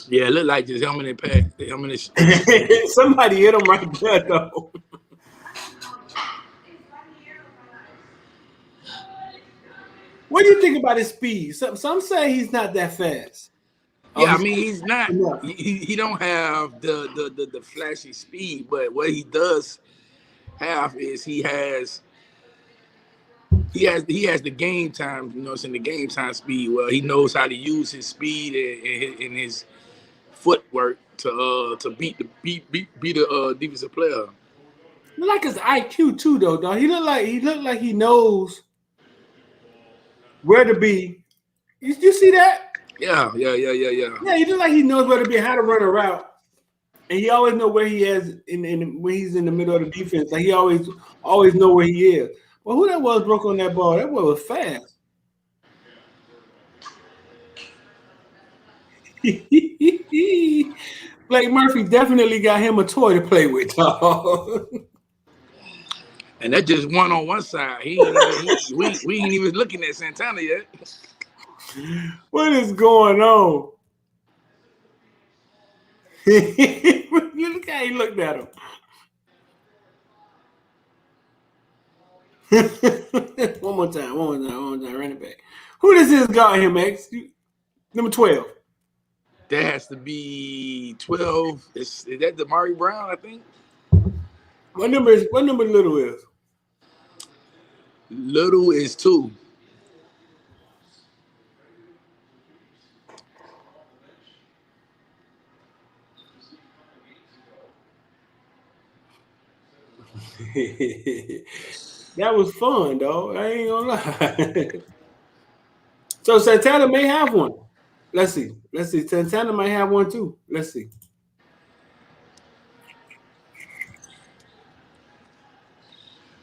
Yeah, it looked like just helmet and pad. The helmet and Somebody hit him right there, though. What do you think about his speed? Some say he's not that fast. yeah, I he's mean he's not. enough. He don't have the flashy speed, but what he does have is he has the game time. You know, it's in the game time speed. Well, he knows how to use his speed and his footwork to beat the defensive player. Look like his IQ too, though. Dog. He look like he knows where to be. You see that? Yeah. Yeah, he look like he knows where to be, how to run a route, and he always know where he is when he's in the middle of the defense. Like he always know where he is. Well, who that was broke on that ball? That boy was fast. Blake Murphy definitely got him a toy to play with, dog. And that just one on one side. We ain't even looking at Santana yet. What is going on? Look how he looked at him. One more time. Running back. Who this is got him, X? Number 12. That has to be 12. Is that Damari Brown, I think? What number Little is? Little is 2. That was fun, dog. I ain't gonna lie. So Santana may have one. Let's see. Santana might have one too. Let's see.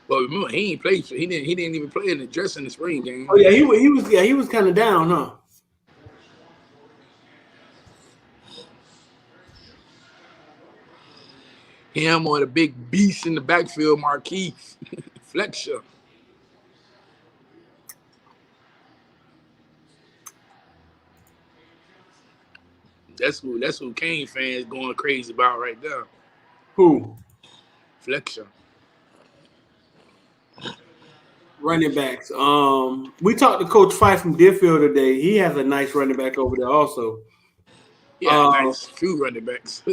But remember, he ain't played. He didn't even play in the dress in the spring game. Oh yeah, he was kind of down, huh? Him or the big beast in the backfield, Marquis Fletcher. That's who Kane fans going crazy about right there. Who? Fletcher. Running backs. We talked to Coach Fife from Deerfield today. He has a nice running back over there also. Yeah, nice few running backs.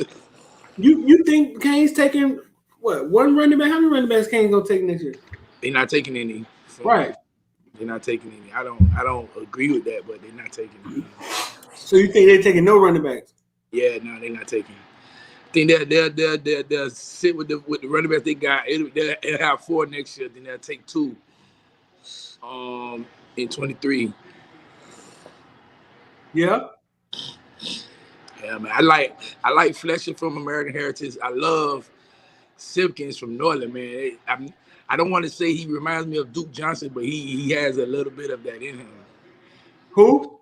You think Kane's taking what, one running back? How many running backs Kane's gonna take next year? They're not taking any. Right. They're not taking any. I don't agree with that, but they're not taking any. So you think they're taking no running backs? Yeah, no, they're not taking. I think they'll sit with the running backs they got. They'll have 4 next year. Then they'll take 2. In 23. Yeah. Yeah, man. I like Fletcher from American Heritage. I love Simpkins from Norland, man. I don't want to say he reminds me of Duke Johnson, but he has a little bit of that in him. Who?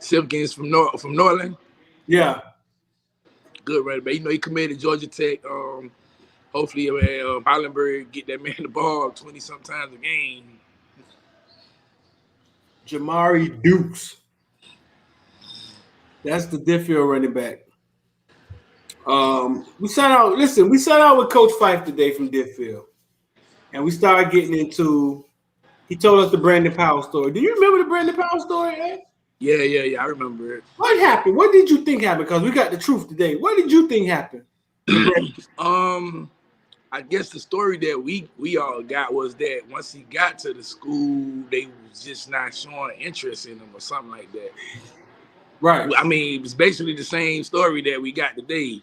Simpkins from Norland. Yeah. Good running back. You know, he committed to Georgia Tech. Hopefully, Hollenberg get that man the ball 20-some times a game. Jamari Dukes. That's the Deerfield running back. We sat out with Coach Fife today from Deerfield. And we started getting into, he told us the Brandon Powell story. Do you remember the Brandon Powell story, Ed? Yeah, I remember it. What happened? What did you think happened? Because we got the truth today. What did you think happened? I guess the story that we all got was that once he got to the school, they was just not showing interest in him or something like that. Right. I mean, it was basically the same story that we got today,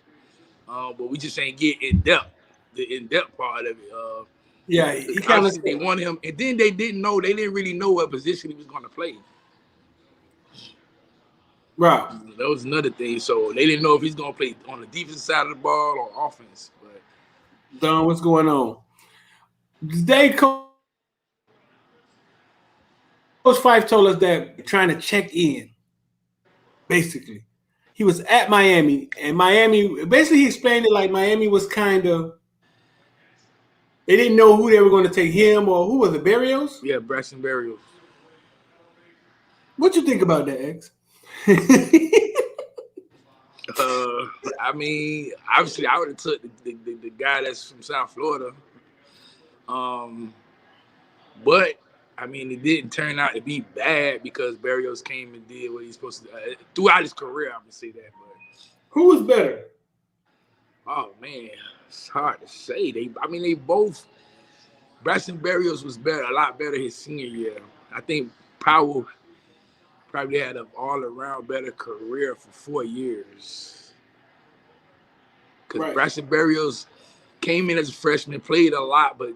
but we just ain't get in depth, the in depth part of it. Yeah, he kind of they want him, and then they didn't really know what position he was going to play. Right. That was another thing. So they didn't know if he's going to play on the defensive side of the ball or offense. But Don, what's going on? Today, Coach Coach Fife told us that trying to check in, basically. He was at Miami, and Miami, basically he explained it like Miami was kind of, they didn't know who they were going to take, him or who was it, Barrios? Yeah, Braxton Berrios. What you think about that, X? I mean, obviously, I would have took the guy that's from South Florida. But I mean, it didn't turn out to be bad because Barrios came and did what he's supposed to do. Throughout his career. I'm gonna say that. But Who was better? oh man, it's hard to say. They both. Braxton Berrios was a lot better his senior year. I think Powell probably had an all-around better career for 4 years. Because Right. Braxton Berrios came in as a freshman, played a lot, but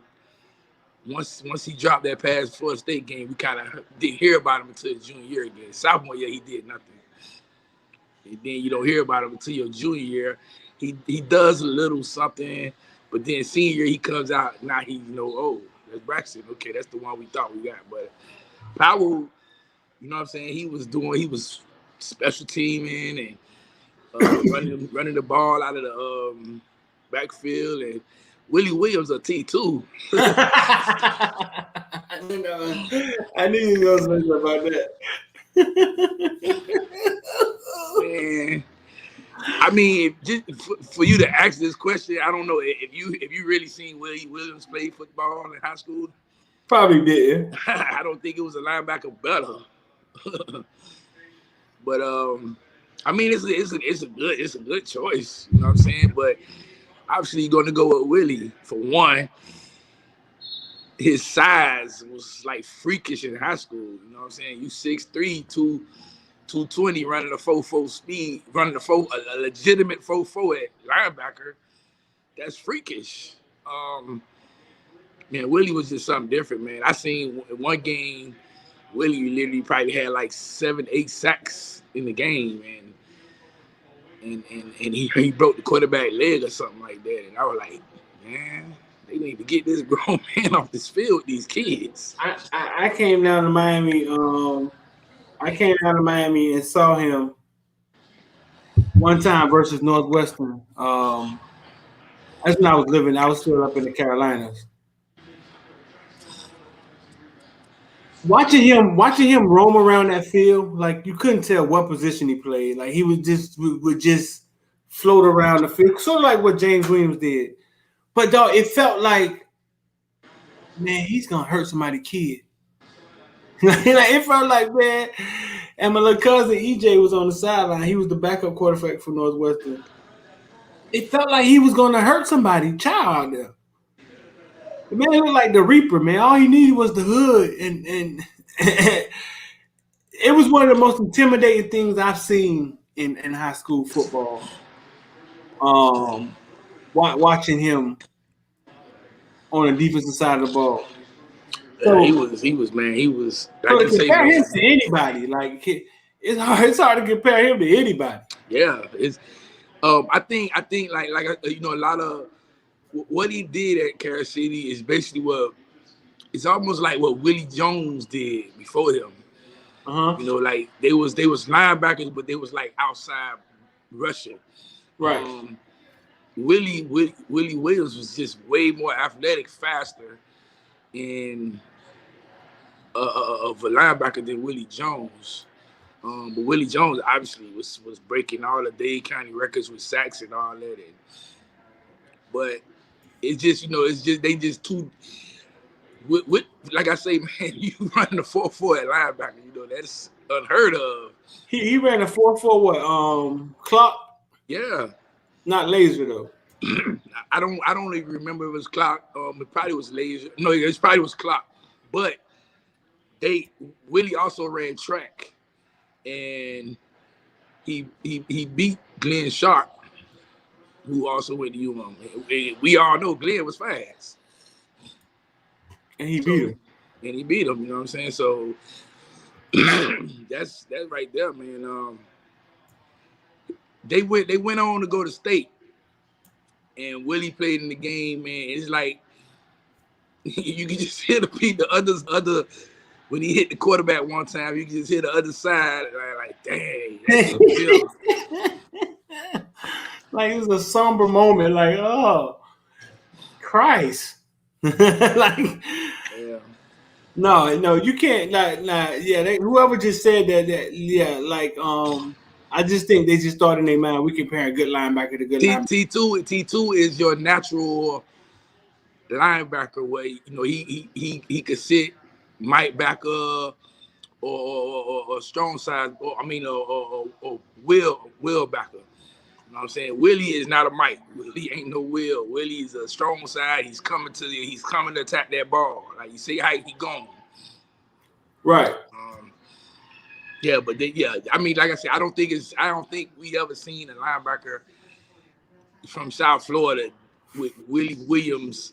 once he dropped that past Florida State game, we kind of didn't hear about him until his junior year again. Sophomore year, he did nothing. And then you don't hear about him until your junior year. He does a little something, but then senior year, he comes out, now oh, that's Braxton. Okay, that's the one we thought we got. But Powell, you know what I'm saying, he was special teaming and running the ball out of the backfield, and Willie Williams a T2. I knew you were going to say about that. Man, I mean, just for you to ask this question, I don't know if you really seen Willie Williams play football in high school. Probably did. I don't think it was a linebacker better. But I mean, it's a good choice. You know what I'm saying? But obviously, you're going to go with Willie for one. His size was like freakish in high school. You know what I'm saying? You 6'3", 220, running a 4.4 speed, running a legitimate 4.4 at linebacker. That's freakish. Man, Willie was just something different, man. I seen in one game, Willie literally probably had like 7-8 sacks in the game, and he broke the quarterback leg or something like that. And I was like, man, they need to get this grown man off this field with these kids. I came down to Miami. I came down to Miami and saw him one time versus Northwestern. That's when I was living. I was still up in the Carolinas. Watching him roam around that field, like you couldn't tell what position he played. Like he would just float around the field, sort of like what James Williams did. But dog, it felt like, man, he's gonna hurt somebody's kid. Like it felt like, man, and my little cousin EJ was on the sideline. He was the backup quarterback for Northwestern. It felt like he was gonna hurt somebody's child out there. The man looked like the Reaper, man. All he needed was the hood, and it was one of the most intimidating things I've seen in high school football. Watching him on the defensive side of the ball. So, he was man. He was. So to compare him to anybody, like it's hard to compare him to anybody. Yeah, it's. I think like a lot of what he did at Kansas City is basically it's almost like what Willie Jones did before him. You know, like they was linebackers, but they was like outside rushing. Right. Willie Williams was just way more athletic, faster, and of a linebacker than Willie Jones. But Willie Jones obviously was breaking all the Dade County records with sacks and all that. But it's just, they just too. With like I say, man, you running a 4.4 at linebacker, that's unheard of. He ran a 4.4 what? Clock? Yeah. Not laser though. I don't even remember if it was clock. It probably was laser. No, it probably was clock. But Willie also ran track, and he beat Glenn Sharp, who also went to UM. We all know Glenn was fast. And he beat him. And he beat him, you know what I'm saying? So that's right there, man. They went on to go to state, and Willie played in the game, man. It's like you can just hear the other when he hit the quarterback one time, you can just hear the other side, like dang, that's a feel. Like it was a somber moment. Like, oh, Christ. Like, Yeah. no, you can't. Yeah, whoever just said that, yeah, like, I just think they just thought in their mind we compare a good linebacker to good linebacker. T2 is your natural linebacker where he could sit Mike backer or strong side or Will backer. You know what I'm saying? Willie is not a Mike. Willie ain't no Will. Willie's a strong side. He's coming to attack that ball. Like you see how he going. Right. Yeah, but I mean, like I said, I don't think we ever seen a linebacker from South Florida with Willie Williams'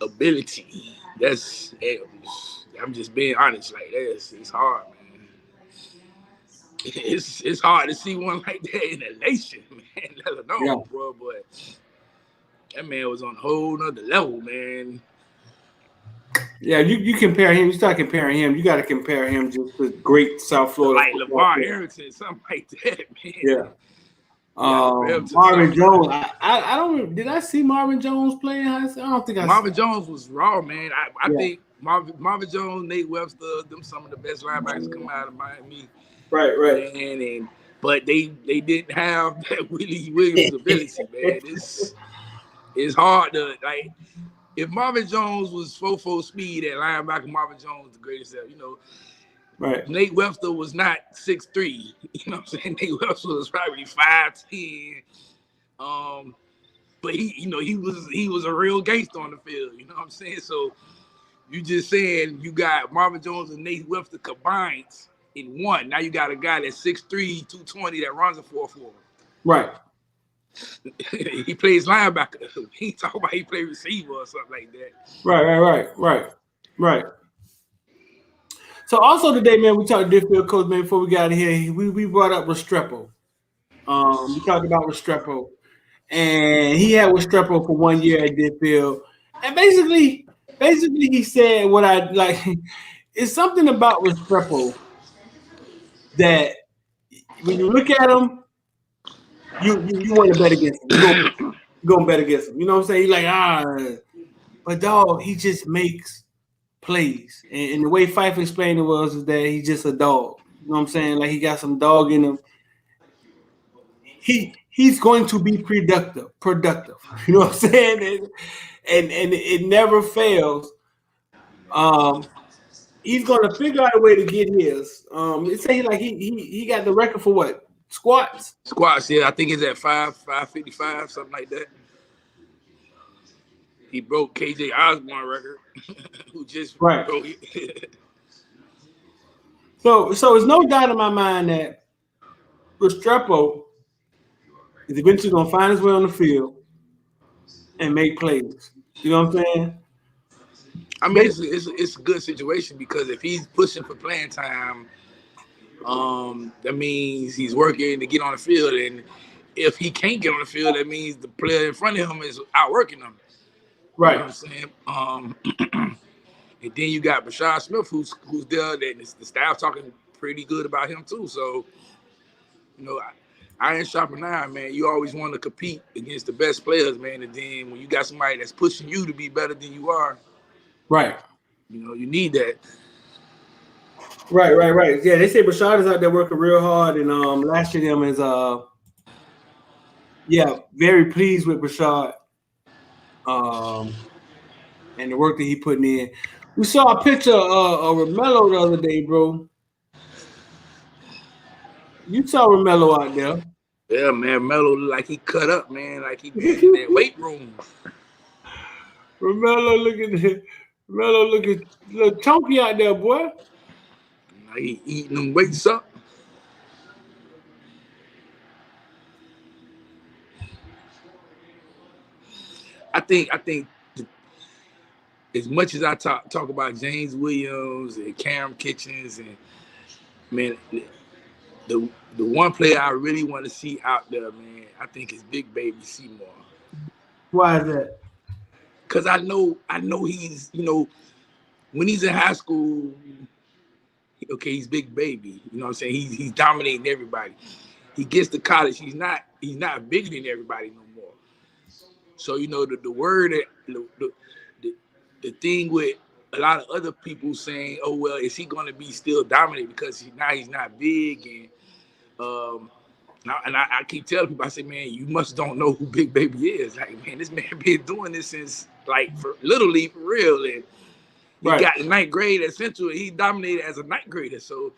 ability. I'm just being honest. Like it's hard, man. It's hard to see one like that in the nation, man. Let alone, bro. But that man was on a whole nother level, man. Yeah, you compare him. You start comparing him. You got to compare him just with great South Florida, like Lamar Jackson, something like that, man. Yeah. Marvin Jones. I don't. Did I see Marvin Jones playing high school? I don't think I. Marvin Jones was raw, man. I think Marvin Jones, Nate Webster, them some of the best linebackers come out of Miami. Right. But they didn't have that Willie Williams ability, man. It's hard to like. If Marvin Jones was 4.4 speed at linebacker, Marvin Jones the greatest ever. Right. Nate Webster was not 6'3". You know what I'm saying? Nate Webster was probably 5'10". But he was a real gangster on the field. You know what I'm saying? So you just saying you got Marvin Jones and Nate Webster combined in one. Now you got a guy that's 6'3", 220 that runs a 4.4. Right. He plays linebacker. He talk about he play receiver or something like that. Right. So also today, man, we talked to Deerfield Coach, man, before we got here. We brought up Restrepo. We talked about Restrepo. And he had Restrepo for 1 year at Deerfield. And basically he said what I like. It's something about Restrepo that when you look at him, you want to bet against him. You're going to bet against him. You know what I'm saying? He's like, but dog, he just makes plays. And the way Fife explained it is that he's just a dog. You know what I'm saying? Like he got some dog in him. He's going to be productive. You know what I'm saying? And it never fails. He's going to figure out a way to get his. It say like he got the record for what? Squats, yeah. I think it's at 555, something like that. He broke KJ Osborne record, who just broke it. So there's no doubt in my mind that Restrepo is eventually going to find his way on the field and make plays. You know what I'm saying? I mean, it's a good situation because if he's pushing for playing time, that means he's working to get on the field, and if he can't get on the field, that means the player in front of him is outworking him. Right. You know what I'm saying? And then you got Brashad Smith, who's there, and the staff talking pretty good about him too. So, iron sharpen iron, man. You always want to compete against the best players, man. And then when you got somebody that's pushing you to be better than you are, right? You need that. Right. Yeah, they say Brashad is out there working real hard, and last year them is very pleased with Brashad, and the work that he putting in. We saw a picture of Romello the other day, bro. You saw Romello out there. Yeah, man. Romello look like he cut up, man. Like he been in that weight room. Romello looking a little chunky out there, boy. Like he eating them weights up. I think as much as I talk about James Williams and Cam Kitchens and man, the one player I really want to see out there, man, I think is Big Baby Seymour. Why is that? Because I know he's when he's in high school, okay, he's big baby. You know what I'm saying? He's dominating everybody. He gets to college, he's not bigger than everybody no more. So you know the word the thing with a lot of other people saying, oh well, is he going to be still dominant because he's not big and I keep telling people, I say, man, you must don't know who Big Baby is. Like, man, this man been doing this since like for literally for real, and he Right. got the ninth grade at Central. He dominated as a ninth grader, so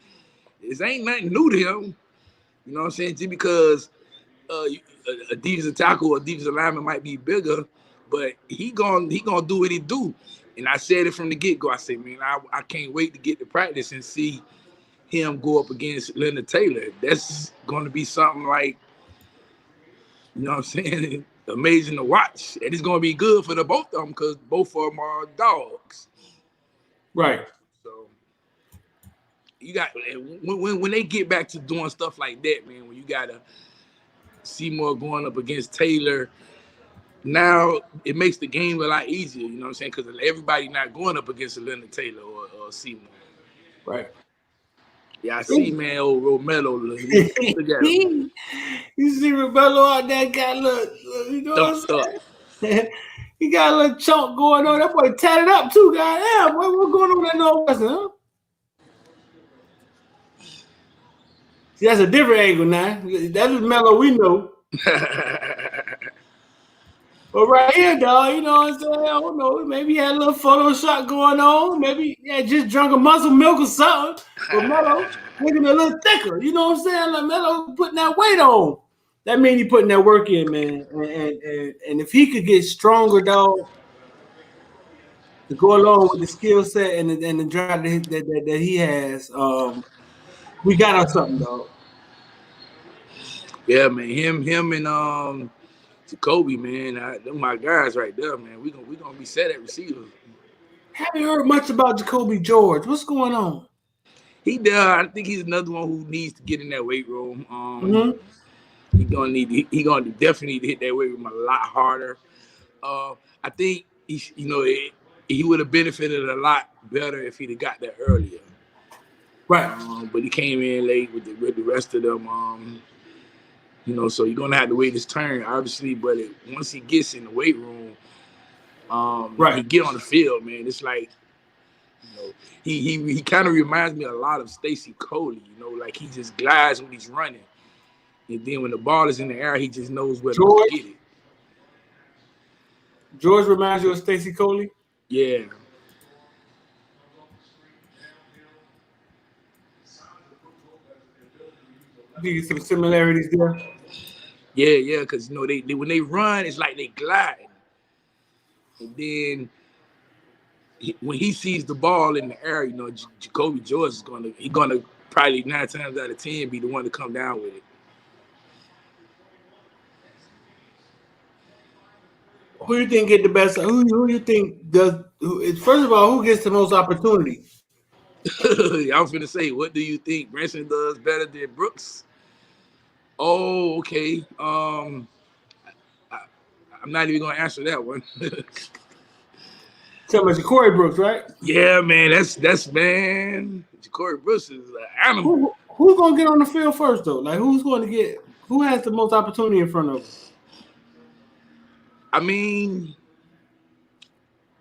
this ain't nothing new to him. You know what I'm saying? Just because a defensive tackle or a defensive lineman might be bigger, but he gonna do what he do. And I said it from the get go. I said, man, I can't wait to get to practice and see him go up against Leonard Taylor. That's going to be something like, you know what I'm saying, amazing to watch. And it's going to be good for the both of them because both of them are dogs. Right. So you got when they get back to doing stuff like that, man, when you got to Seymour going up against Taylor, now it makes the game a lot easier, you know what I'm saying? Because everybody not going up against Leonard Taylor or Seymour. Right. Yeah, I see, man, old Romelo. Look at him. You see Rebello out there got a little, you know what I'm saying? He got a little chunk going on. That boy tatted up too, goddamn. What's going on in Northwestern, huh? See, that's a different angle now. That's what Melo we know. But right here, dog, you know what I'm saying? I don't know. Maybe he had a little Photoshop going on. Maybe he had just drunk a muscle milk or something. But Melo looking a little thicker. You know what I'm saying? Like Melo putting that weight on. That means he putting that work in, man. And if he could get stronger, dog, to go along with the skill set and the drive that he has, we got us something, dog. Yeah, man. Him and Jacoby, man. Them my guys right there, man. We gonna be set at receiver. Haven't heard much about Jacoby George. What's going on? He does. I think he's another one who needs to get in that weight room. He gonna definitely need to hit that weight room a lot harder. I think he would have benefited a lot better if he'd have got there earlier. Right. But he came in late with the rest of them. So you're gonna have to wait his turn, obviously. But once he gets in the weight room, right, he get on the field, man. It's like, he kind of reminds me a lot of Stacy Coley. Like he just glides when he's running, and then when the ball is in the air, he just knows where to get it. George reminds you of Stacy Coley? Yeah. Do you see some similarities there? Yeah, because they when they run, it's like they glide, and then when he sees the ball in the air, Jacoby George is gonna probably 9 times out of 10 be the one to come down with it. Who do you think get the best? Who you think does? First of all, who gets the most opportunity? I was gonna say, what do you think Branson does better than Brooks? Oh, okay. I'm not even gonna answer that one. Tell me, Corey Brooks, right? Yeah, man. That's man. Corey Brooks is an animal. Who's gonna get on the field first, though? Like, who's going to get? Who has the most opportunity in front of them? I mean,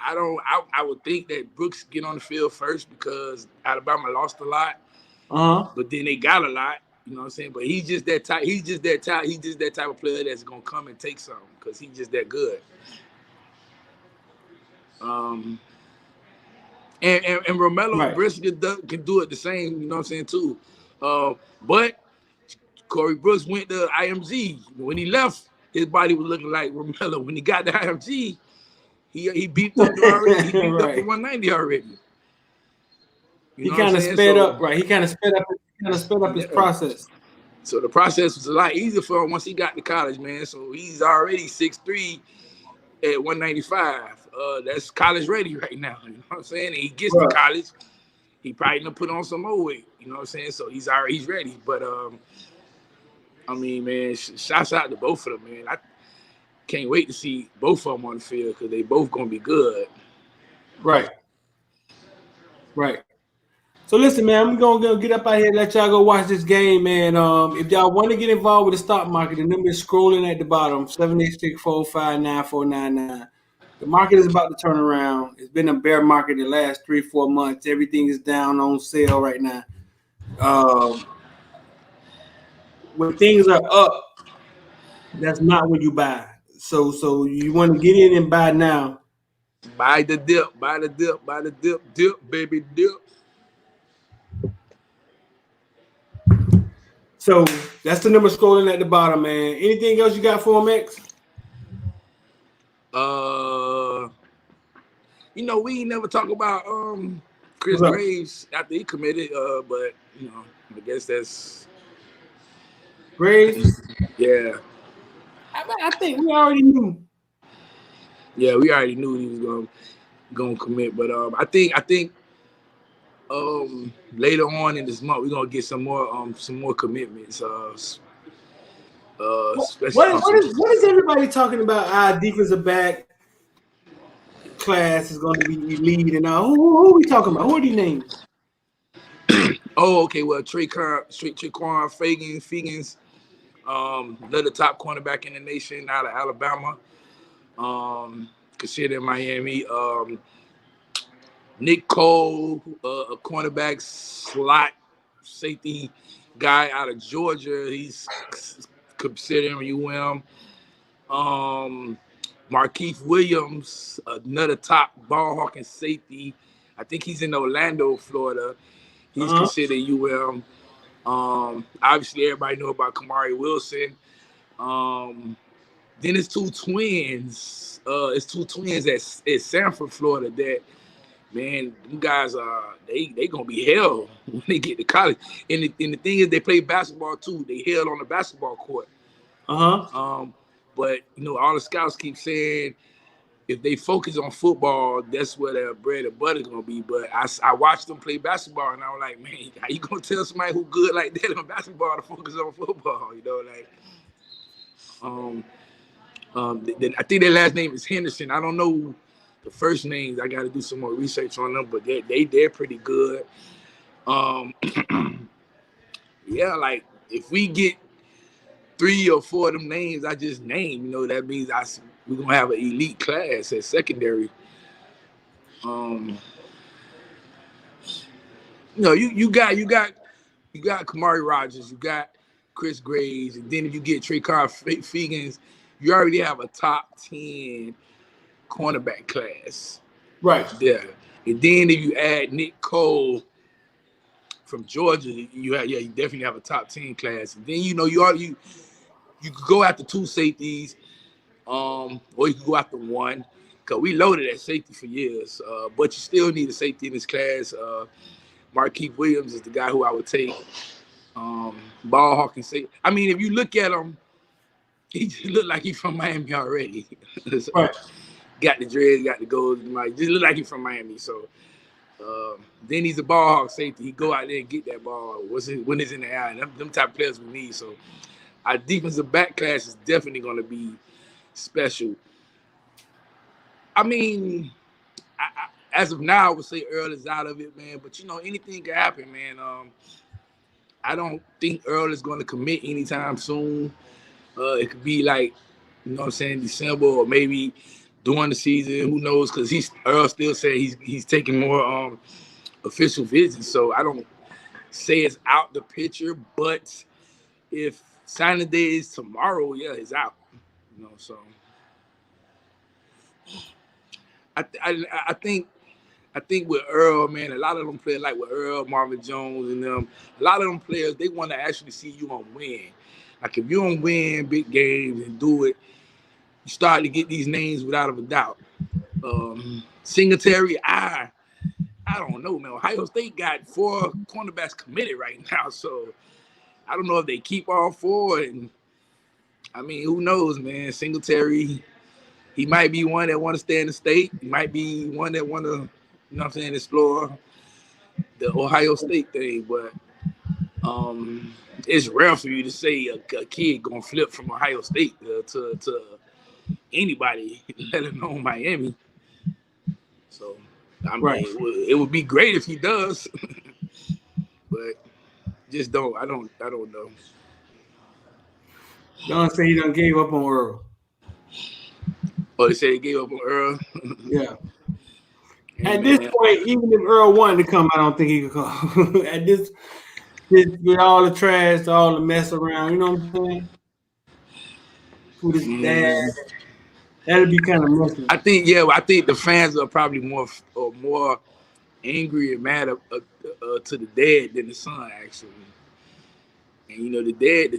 I would think that Brooks get on the field first because Alabama lost a lot. But then they got a lot. You know what I'm saying? But he's just that type. He's just that type of player that's gonna come and take something because he's just that good. And Romelo and Brisket can do it the same. You know what I'm saying too. But Corey Brooks went to IMG. When he left, his body was looking like Romelo. When he got to IMG, he beat up already. He beat up the 190 already. He kind of sped up, right? He kind of sped up his process. So the process was a lot easier for him once he got to college, man. So he's already 6'3" at 195. That's college ready right now. You know what I'm saying? And he gets to college, he probably gonna put on some more weight. You know what I'm saying? So he's ready. But I mean, man, shouts out to both of them, man. I can't wait to see both of them on the field because they both gonna be good. Right. Right. So listen, man, I'm gonna go get up out here and let y'all go watch this game, man. If y'all want to get involved with the stock market, the number is scrolling at the bottom, 786-459-9499. The market is about to turn around. It's been a bear market the last 3-4 months. Everything is down on sale right now. Um, when things are up, that's not when you buy. So you want to get in and buy now. Buy the dip, buy the dip, buy the dip, dip, baby, dip. So that's the number scrolling at the bottom, man. Anything else you got for him, X? Uh, we never talk about Chris What's up? Graves after he committed. But I guess that's Graves? yeah, I think we already knew. yeah. We already knew he was gonna commit, but I think later on in this month we're gonna get some more commitments. Especially from some. What is everybody talking about? Our defensive back class is going to be elite and all. Who are we talking about? Who are these names? Oh, okay. Well, Traquan Fagans, another top cornerback in the nation out of Alabama. Considered in Miami. Nick Cole, a cornerback slot safety guy out of Georgia. He's considered UM. Markeith Williams, another top ball hawking safety. I think he's in Orlando, Florida. He's considered UM. Obviously, everybody know about Kamari Wilson. Then it's two twins. It's two twins at Sanford, Florida. That man, them guys are they gonna be hell when they get to college. And the thing is, they play basketball too. They hell on the basketball court. But all the scouts keep saying if they focus on football, that's where their bread and butter is gonna be. But I watched them play basketball, and I was like, man, how you gonna tell somebody who good like that on basketball to focus on football? I think their last name is Henderson. I don't know the first names. I got to do some more research on them, but they're pretty good. Yeah, like if we get 3 or 4 of them names I just named, that means we're gonna have an elite class at secondary. You got Kamari Rogers, you got Chris Graves, and then if you get Traquan Fagans, you already have a top 10 cornerback class. Right. Yeah. And then if you add Nick Cole from Georgia, you definitely have a top 10 class. And then you could go after 2 safeties, or you could go after 1. Because we loaded at safety for years. But you still need a safety in this class. Markeith Williams is the guy who I would take. Ball hawking safety. I mean, if you look at him, he just look like he's from Miami already. So, right. Got the dreads, got the gold. Just look like he's from Miami. So then he's a ball hawk safety. He go out there and get that ball when it's in the air. Them type of players we need. So our defensive back class is definitely going to be special. I mean, as of now, I would say Earl is out of it, man. But anything can happen, man. I don't think Earl is going to commit anytime soon. It could be like, December or maybe during the season. Who knows? Because Earl still said he's taking more official visits. So I don't say it's out the picture. But if signing day is tomorrow, yeah, it's out. So I think with Earl, man, a lot of them players like with Earl, Marvin Jones, and them, a lot of them players, they want to actually see you on win. Like if you don't win big games and do it, you start to get these names without a doubt. Singletary, I don't know, man. Ohio State got 4 cornerbacks committed right now, so I don't know if they keep all 4. And I mean, who knows, man? Singletary, he might be one that want to stay in the state. He might be one that want to, explore the Ohio State thing. But it's rare for you to say a kid gonna flip from Ohio State to anybody, let alone Miami. So I mean, Right. it would be great if he does, but just don't. I don't know. Don say he done gave up on Earl. Oh, they say he gave up on Earl. Yeah. Hey, At this man. point, even if Earl wanted to come, I don't think he could come. At this with all the trash, all the mess around, you know what I'm saying? With his dad, that'd be kind of messy. I think the fans are probably more angry and mad to the dad than the son actually. And the dad,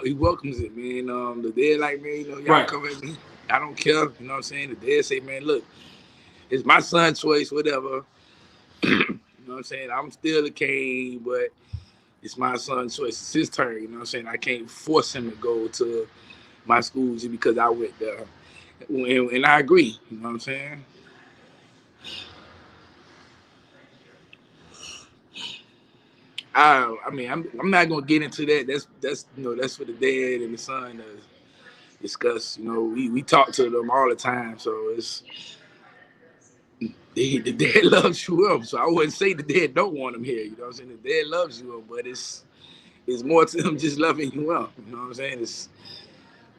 he welcomes it, man. The dad like, man, y'all Right. come at me. I don't care. You know what I'm saying? The dad say, man, look, it's my son's choice, whatever. You know what I'm saying? I'm still a Kane, but it's my son's choice. It's his turn. You know what I'm saying? I can't force him to go to my school just because I went there. And I agree. You know what I'm saying? I mean, I'm not gonna get into that. That's for the dad and the son to discuss. We talk to them all the time, so the dad loves you up. So I wouldn't say the dad don't want him here. You know what I'm saying? The dad loves you up, but it's more to him just loving you up. You know what I'm saying?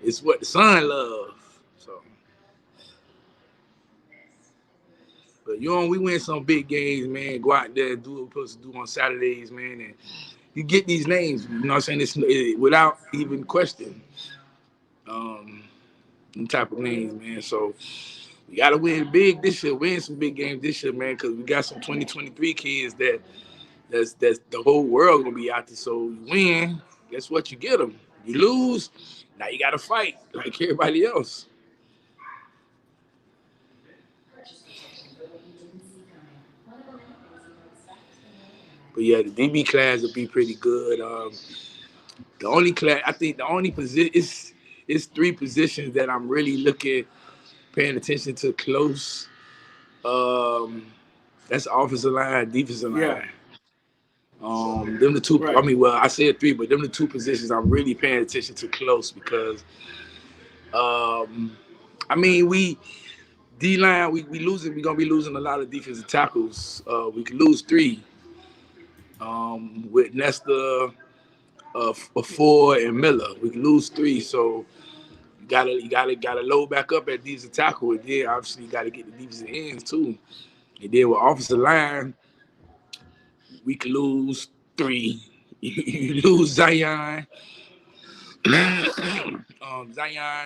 It's what the son loves. So, but we win some big games, man. Go out there and do what we're supposed to do on Saturdays, man, and you get these names. You know what I'm saying? Without even question. Type of names, man. So we gotta win big this year, win some big games this year, man, because we got some 2023 kids that's the whole world gonna be out there. So you win, guess what? You get them. You lose, now you gotta fight like everybody else. But yeah, the DB class will be pretty good. The only class, I think, the only position is three positions that I'm really paying attention to close. That's offensive line, defensive Yeah. line. Them the two. I Right. mean, well, I said three, but them the two positions I'm really paying attention to close because, I mean, we D line we losing. We're gonna be losing a lot of defensive tackles. We could lose three. With Nesta, Ford, and Miller, we could lose three. So you gotta load back up at defensive tackle, and then obviously you gotta get the defensive ends too. And then with offensive line, we could lose three. You lose Zion. Zion,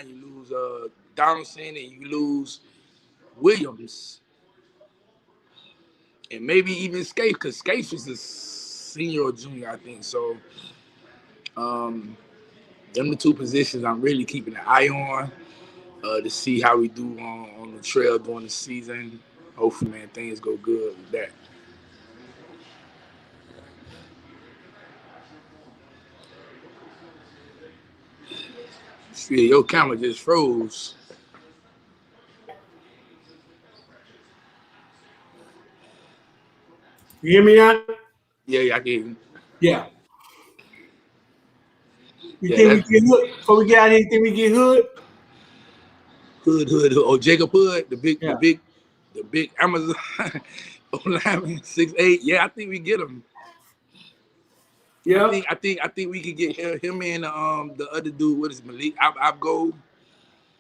you lose Donaldson, and you lose Williams, and maybe even Scaife, because Scaife is a senior or junior, I think. So, them the two positions I'm really keeping an eye on to see how we do on the trail during the season. Hopefully, man, things go good with that. See, your camera just froze. You hear me now? Yeah, I can. Yeah. You Yeah, think we that's get hood before we get out of here? You think we get hood? Hood. Oh, Jacob Hood, Yeah. the big Amazon lineman, 6'8". Yeah, I think we get him. I Yeah. think I think I think we could get him and the other dude. What is Malik Abgo?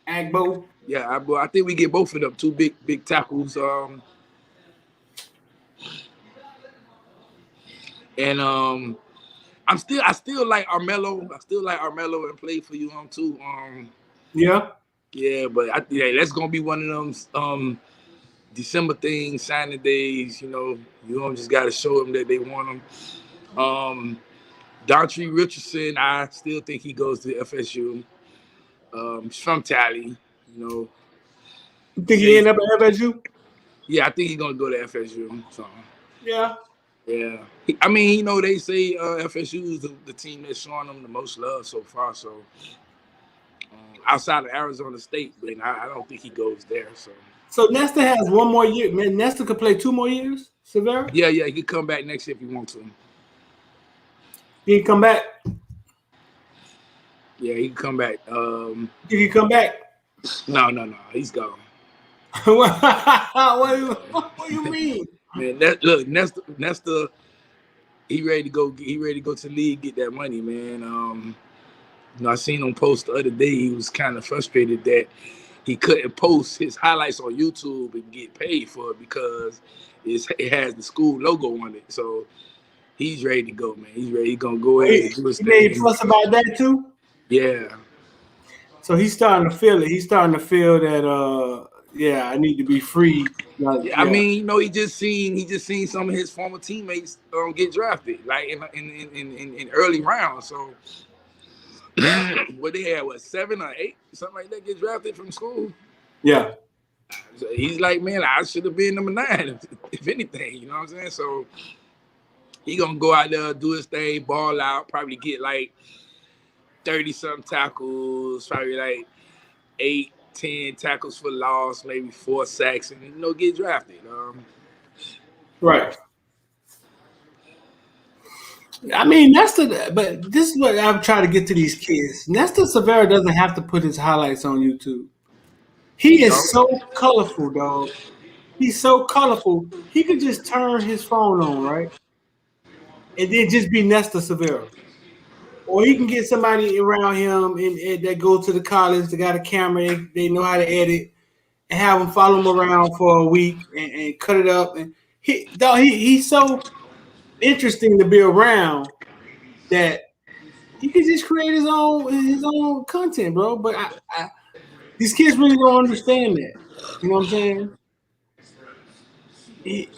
Agbo. Yeah, Abgo. I think we get both of them two big tackles. And I still like Armello. I still like Armello and play for you too. Yeah. Yeah, but that's gonna be one of them December things, signing days. You just gotta show them that they want them. Daunte Richardson, I still think he goes to FSU. He's from Tally, you know. You think he Say, end up at FSU? yeah, I think he's gonna go to FSU. So, Yeah. yeah. I mean, they say FSU is the team that's showing them the most love so far. So, outside of Arizona State, but I don't think he goes there. So, So Nesta has one more year. Man, Nesta could play 2 more years. Severa? yeah, he could come back next year if he wants to. He can come back. Yeah, he can come back. Did he come back? No, he's gone. What do you mean? Man, Nesta, he ready to go. He ready to go to the league, get that money, man. I seen him post the other day. He was kind of frustrated that he couldn't post his highlights on YouTube and get paid for it because it has the school logo on it. So he's ready to go, man. He's ready. He's gonna go ahead and do his He made thing. fuss about that too. Yeah. So he's starting to feel it. He's starting to feel that I need to be free. Yeah, I mean, he just seen some of his former teammates get drafted, like in early rounds. So what they had, 7 or 8, something like that, get drafted from school. Yeah. So he's like, man, I should have been number 9, if anything. You know what I'm saying? So he gonna go out there, do his thing, ball out, probably get like 30-something tackles, probably like 8, 10 tackles for loss, maybe 4 sacks, and get drafted. Right. I mean, but this is what I'm trying to get to these kids. Nesta Severa doesn't have to put his highlights on YouTube. He is so colorful, dog. He's so colorful. He could just turn his phone on, right? And then just be Nesta Severa. Or he can get somebody around him and that go to the college, they got a camera, they know how to edit, and have him follow him around for a week and cut it up. And he's so interesting to be around that he could just create his own content, bro. But these kids really don't understand that. You know what I'm saying?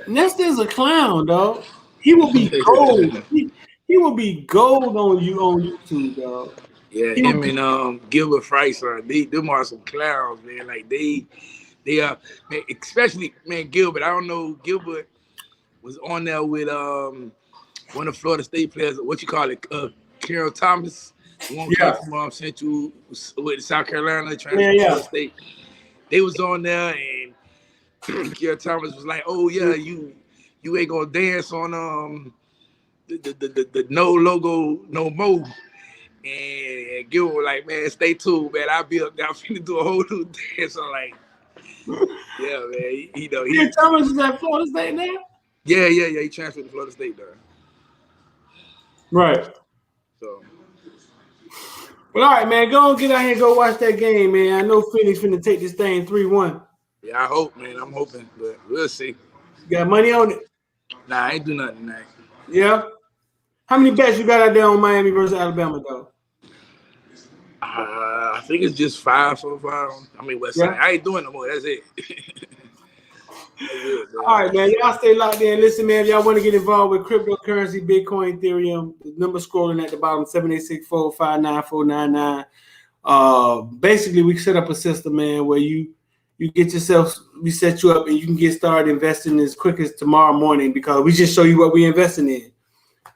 Nesta is a clown, dog. He will be gold. He will be gold on YouTube, dog. Yeah, him and Gilbert Price, them are some clowns, man. Like they are, man, especially man Gilbert. I don't know, Gilbert was on there with one of Florida State players. What you call it? Carol Thomas. One came from Central with South Carolina, transferred to Florida State. They was on there, and Carol Thomas was like, "Oh yeah, you ain't gonna dance on the no logo no more." And Gilbert was like, "Man, stay tuned, man. I'll be up there. I'm finna do a whole new dance." I'm like, "Yeah, man. He Thomas is at Florida State now. Yeah. He transferred to Florida State there. Right. So. Well, all right, man. Go on, get out here and go watch that game, man. I know Phoenix finna take this thing 3-1. Yeah, I hope, man. I'm hoping, but we'll see. You got money on it? Nah, I ain't do nothing tonight. Yeah. How many bets you got out there on Miami versus Alabama, though? I think it's just 5 so far. I mean, I ain't doing no more. That's it. All right, man. Y'all stay locked in. Listen, man, if y'all want to get involved with cryptocurrency, Bitcoin, Ethereum, the number scrolling at the bottom, 786-459-4999. Basically, we set up a system, man, where you get yourself, we set you up and you can get started investing as quick as tomorrow morning because we just show you what we're investing in.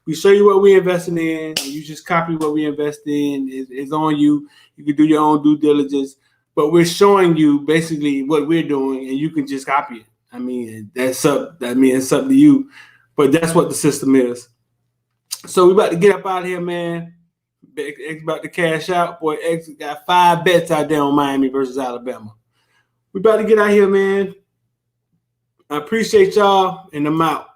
We show you what we're investing in, and you just copy what we invest in. It's on you. You can do your own due diligence, but we're showing you basically what we're doing, and you can just copy it. I mean, it's up to you, but that's what the system is. So we about to get up out of here, man. X about to cash out. Boy, X got 5 bets out there on Miami versus Alabama. We about to get out here, man. I appreciate y'all, and I'm out.